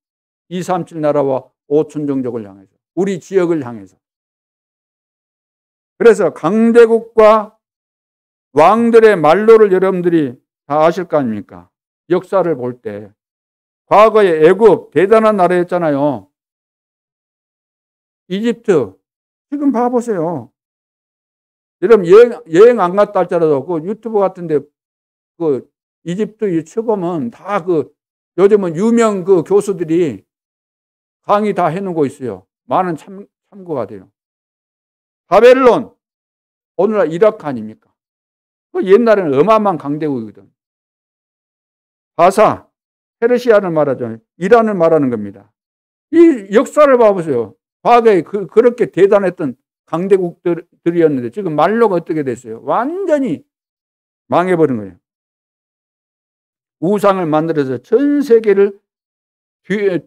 237 나라와 5천 종족을 향해서, 우리 지역을 향해서. 그래서 강대국과 왕들의 말로를 여러분들이 다 아실 거 아닙니까? 역사를 볼 때 과거에 애굽 대단한 나라였잖아요. 이집트 지금 봐보세요. 여러분 여행 안 갔다 할지라도 그 유튜브 같은데 그 이집트 쳐보면 다 요즘은 유명 그 교수들이 강의 다 해놓고 있어요. 많은 참고가 돼요. 바벨론 오늘날 이라크 아닙니까? 그 옛날에는 어마어마한 강대국이거든. 바사 페르시아를 말하죠. 이란을 말하는 겁니다. 이 역사를 봐보세요. 과거에 그렇게 대단했던 강대국들이었는데 지금 말로가 어떻게 됐어요? 완전히 망해버린 거예요. 우상을 만들어서 전 세계를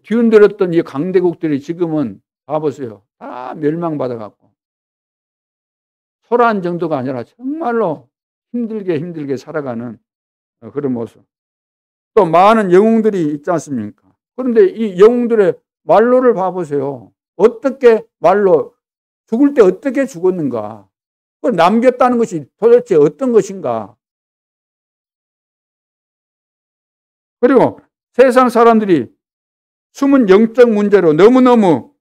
뒤흔들었던 이 강대국들이 지금은 봐보세요. 다 멸망받아갖고 초라한 정도가 아니라 정말로 힘들게 살아가는 그런 모습. 또 많은 영웅들이 있지 않습니까? 그런데 이 영웅들의 말로를 봐보세요. 어떻게 말로 죽을 때 어떻게 죽었는가? 그걸 남겼다는 것이 도대체 어떤 것인가? 그리고 세상 사람들이 숨은 영적 문제로 너무너무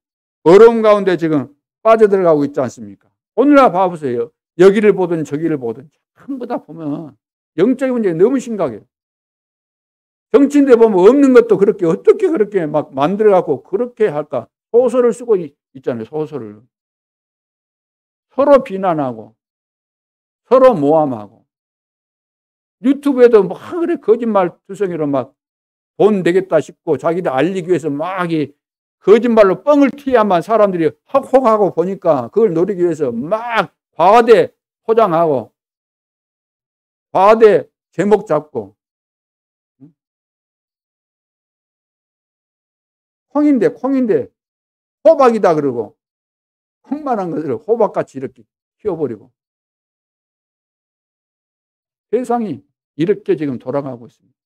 어려움 가운데 지금 빠져들어가고 있지 않습니까? 오늘날 봐보세요. 여기를 보든 저기를 보든 전부 다 보면 영적인 문제가 너무 심각해요. 정치인들 보면 없는 것도 그렇게 어떻게 그렇게 막 만들어갖고 그렇게 할까? 소설을 쓰고 있잖아요. 소설을. 서로 비난하고 서로 모함하고 유튜브에도 막 그래 거짓말 투성이로 막 돈 되겠다 싶고 자기들 알리기 위해서 막 거짓말로 뻥을 튀야만 사람들이 혹하고 보니까 그걸 노리기 위해서 막 과대 포장하고 과대 제목 잡고 콩인데 호박이다 그러고 콩만한 것을 호박같이 이렇게 키워버리고 세상이 이렇게 지금 돌아가고 있습니다.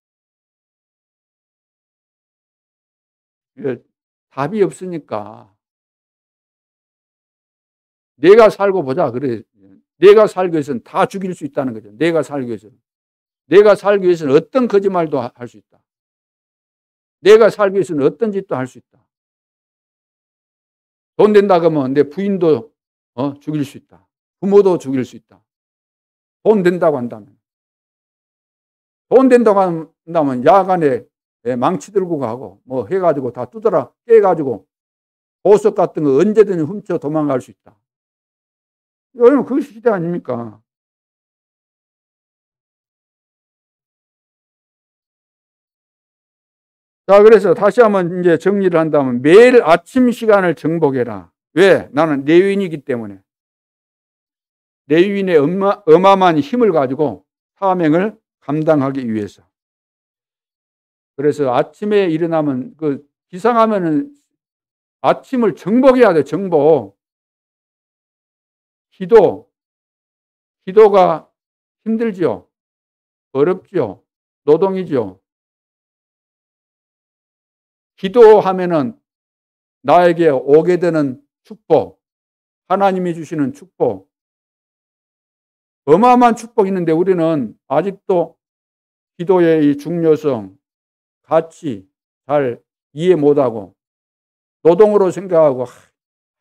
답이 없으니까 내가 살고 보자 그래. 내가 살기 위해서는 다 죽일 수 있다는 거죠. 내가 살기 위해서는 어떤 거짓말도 할 수 있다. 내가 살기 위해서는 어떤 짓도 할 수 있다. 돈 된다 그러면 내 부인도 죽일 수 있다. 부모도 죽일 수 있다. 돈 된다고 한다면. 돈 된다고 한다면 야간에 망치 들고 가고 뭐 해가지고 다 두드러 깨가지고 보석 같은 거 언제든 훔쳐 도망갈 수 있다. 요즘 그 시대 아닙니까? 자, 그래서 다시 한번 이제 정리를 한다면 매일 아침 시간을 정복해라. 왜? 나는 레위인이기 때문에. 레위인의 어마어마한 힘을 가지고 사명을 감당하기 위해서. 그래서 아침에 일어나면 기상하면은 아침을 정복해야 돼, 정복. 기도가 힘들지요. 어렵지요. 노동이지요. 기도하면은 나에게 오게 되는 축복, 하나님이 주시는 축복, 어마어마한 축복이 있는데 우리는 아직도 기도의 이 중요성, 가치 잘 이해 못하고 노동으로 생각하고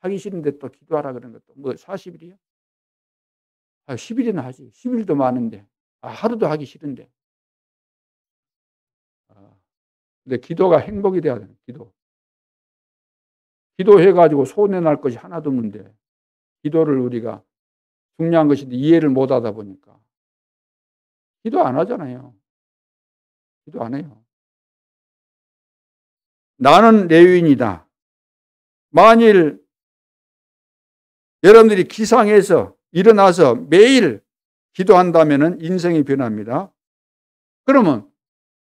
하기 싫은데 또 기도하라 그러는 것도 뭐 40일이요? 10일이나 하지. 10일도 많은데 하루도 하기 싫은데. 근데 기도가 행복이 돼야 돼요. 기도해가지고 손해날 것이 하나도 없는데 기도를 우리가 중요한 것인데 이해를 못하다 보니까 기도 안 하잖아요. 기도 안 해요. 나는 레위인이다. 만일 여러분들이 기상해서 일어나서 매일 기도한다면 인생이 변합니다. 그러면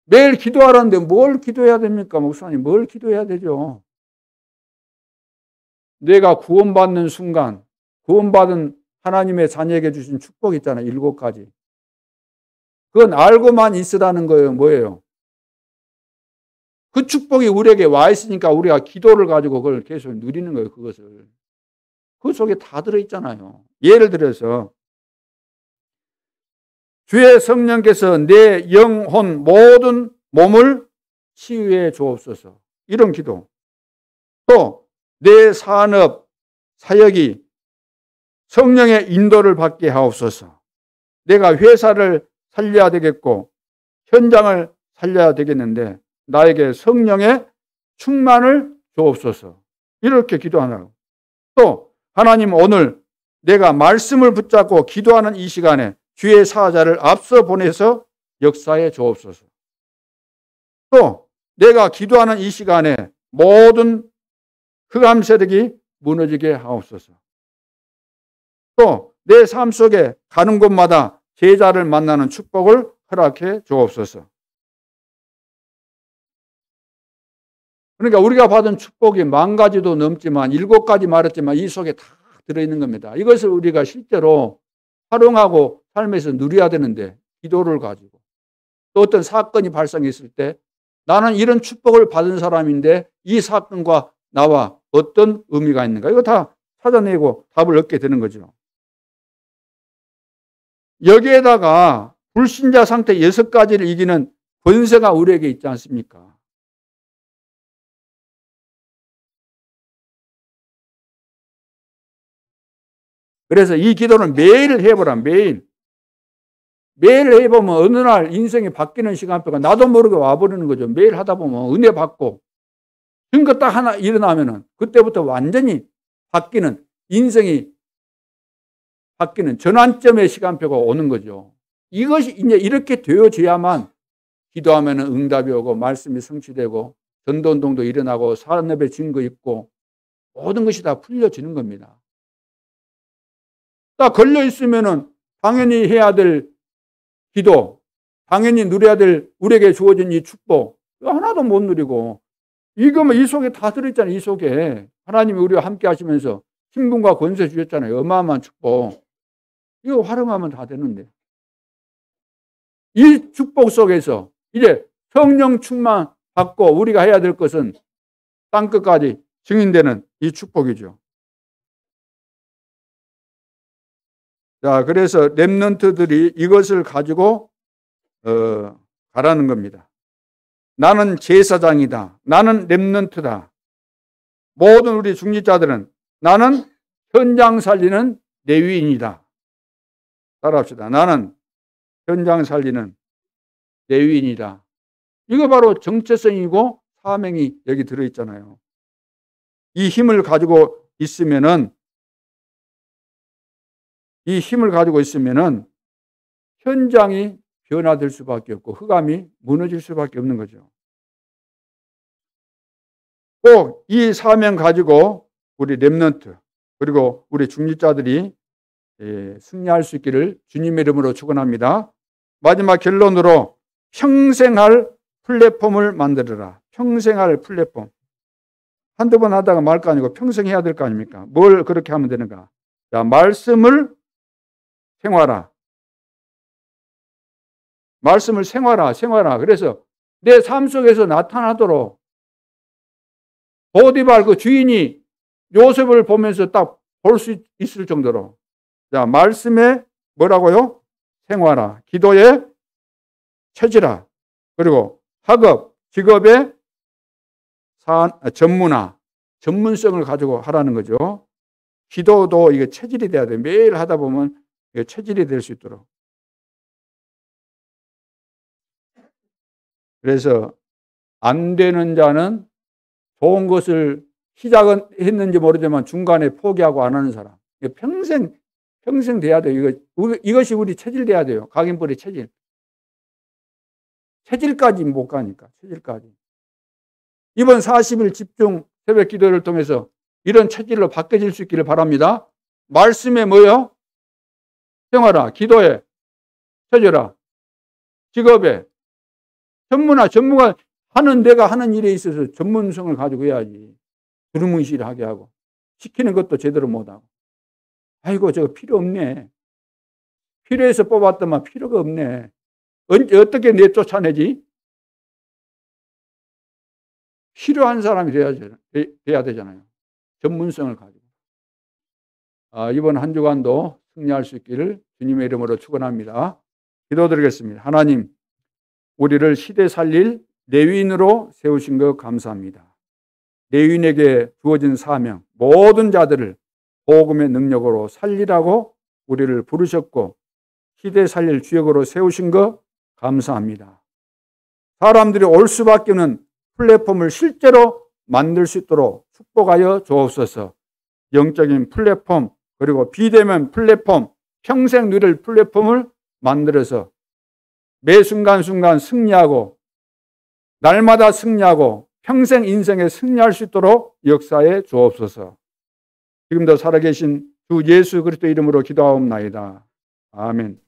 매일 기도하라는데 뭘 기도해야 됩니까? 목사님, 뭘 기도해야 되죠? 내가 구원받는 순간, 구원받은 하나님의 자녀에게 주신 축복 있잖아요. 7가지. 그건 알고만 있으라는 거예요. 뭐예요? 그 축복이 우리에게 와 있으니까 우리가 기도를 가지고 그걸 계속 누리는 거예요. 그것을. 그 속에 다 들어있잖아요. 예를 들어서 주의 성령께서 내 영혼 모든 몸을 치유해 주옵소서. 이런 기도. 또 내 산업, 사역이 성령의 인도를 받게 하옵소서. 내가 회사를 살려야 되겠고 현장을 살려야 되겠는데 나에게 성령의 충만을 주옵소서. 이렇게 기도하라고. 또 하나님 오늘 내가 말씀을 붙잡고 기도하는 이 시간에 주의 사자를 앞서 보내서 역사해 주옵소서. 또 내가 기도하는 이 시간에 모든 흑암 세력이 무너지게 하옵소서. 또 내 삶 속에 가는 곳마다 제자를 만나는 축복을 허락해 주옵소서. 그러니까 우리가 받은 축복이 10,000가지도 넘지만 7가지 말했지만 이 속에 다 들어있는 겁니다. 이것을 우리가 실제로 활용하고 삶에서 누려야 되는데 기도를 가지고 또 어떤 사건이 발생했을 때 나는 이런 축복을 받은 사람인데 이 사건과 나와 어떤 의미가 있는가 이거 다 찾아내고 답을 얻게 되는 거죠. 여기에다가 불신자 상태 6가지를 이기는 권세가 우리에게 있지 않습니까? 그래서 이 기도는 매일 해보라. 매일 해보면 어느 날 인생이 바뀌는 시간표가 나도 모르게 와버리는 거죠. 매일 하다 보면 은혜 받고 증거 딱 하나 일어나면은 그때부터 완전히 바뀌는 인생이 바뀌는 전환점의 시간표가 오는 거죠. 이것이 이제 이렇게 되어져야만 기도하면 응답이 오고 말씀이 성취되고 전도운동도 일어나고 산업의 증거 있고 모든 것이 다 풀려지는 겁니다. 딱 걸려 있으면은 당연히 해야 될 기도, 당연히 누려야 될 우리에게 주어진 이 축복 하나도 못 누리고 이거면 이 속에 다 들어있잖아요. 이 속에 하나님이 우리와 함께 하시면서 신분과 권세 주셨잖아요. 어마어마한 축복. 이거 활용하면 다 되는데 이 축복 속에서 이제 성령 충만 받고 우리가 해야 될 것은 땅끝까지 증인되는 이 축복이죠. 자, 그래서 렘넌트들이 이것을 가지고 가라는 겁니다. 나는 제사장이다. 나는 렘넌트다. 모든 우리 중직자들은 나는 현장 살리는 레위인이다. 따라합시다. 나는 현장 살리는 레위인이다. 이거 바로 정체성이고 사명이 여기 들어있잖아요. 이 힘을 가지고 있으면은 이 힘을 가지고 있으면은 현장이 변화될 수밖에 없고 흑암이 무너질 수밖에 없는 거죠. 꼭 이 사명 가지고 우리 렘넌트 그리고 우리 중직자들이 승리할 수 있기를 주님의 이름으로 축원합니다. 마지막 결론으로 평생 할 플랫폼을 만들어라. 평생 할 플랫폼. 한두 번 하다가 말 거 아니고 평생 해야 될 거 아닙니까? 뭘 그렇게 하면 되는가? 자, 말씀을 생활화. 말씀을 생활화. 그래서 내 삶 속에서 나타나도록 보디발 그 주인이 요셉을 보면서 딱 볼 수 있을 정도로. 자, 말씀에 뭐라고요? 생활화. 기도에 체질화. 그리고 학업, 직업의 전문화, 전문성을 가지고 하라는 거죠. 기도도 이게 체질이 돼야 돼요. 매일 하다 보면 이게 체질이 될 수 있도록. 그래서 안 되는 자는 좋은 것을 시작은 했는지 모르지만 중간에 포기하고 안 하는 사람. 평생 돼야 돼요. 이것이 우리 체질 돼야 돼요. 각인벌이 체질. 체질까지 못 가니까, 체질까지. 이번 40일 집중 새벽 기도를 통해서 이런 체질로 바뀌어질 수 있기를 바랍니다. 말씀에 뭐요? 생활화, 기도에, 체질화, 직업에, 전문가 하는 내가 하는 일에 있어서 전문성을 가지고 해야지. 두루뭉실하게 하고 시키는 것도 제대로 못하고 아이고 저거 필요 없네. 필요해서 뽑았더만 필요가 없네. 어떻게 내쫓아내지? 필요한 사람이 돼야 되잖아요. 전문성을 가지고. 이번 한 주간도 승리할 수 있기를 주님의 이름으로 축원합니다. 기도드리겠습니다. 하나님, 우리를 시대 살릴 레위인으로 세우신 것 감사합니다. 레위인에게 주어진 사명, 모든 자들을 복음의 능력으로 살리라고 우리를 부르셨고 시대 살릴 주역으로 세우신 것 감사합니다. 사람들이 올 수밖에 없는 플랫폼을 실제로 만들 수 있도록 축복하여 주옵소서. 영적인 플랫폼 그리고 비대면 플랫폼, 평생 누릴 플랫폼을 만들어서 매 순간순간 승리하고 날마다 승리하고 평생 인생에 승리할 수 있도록 역사해 주옵소서. 지금도 살아계신 주 예수 그리스도 이름으로 기도하옵나이다. 아멘.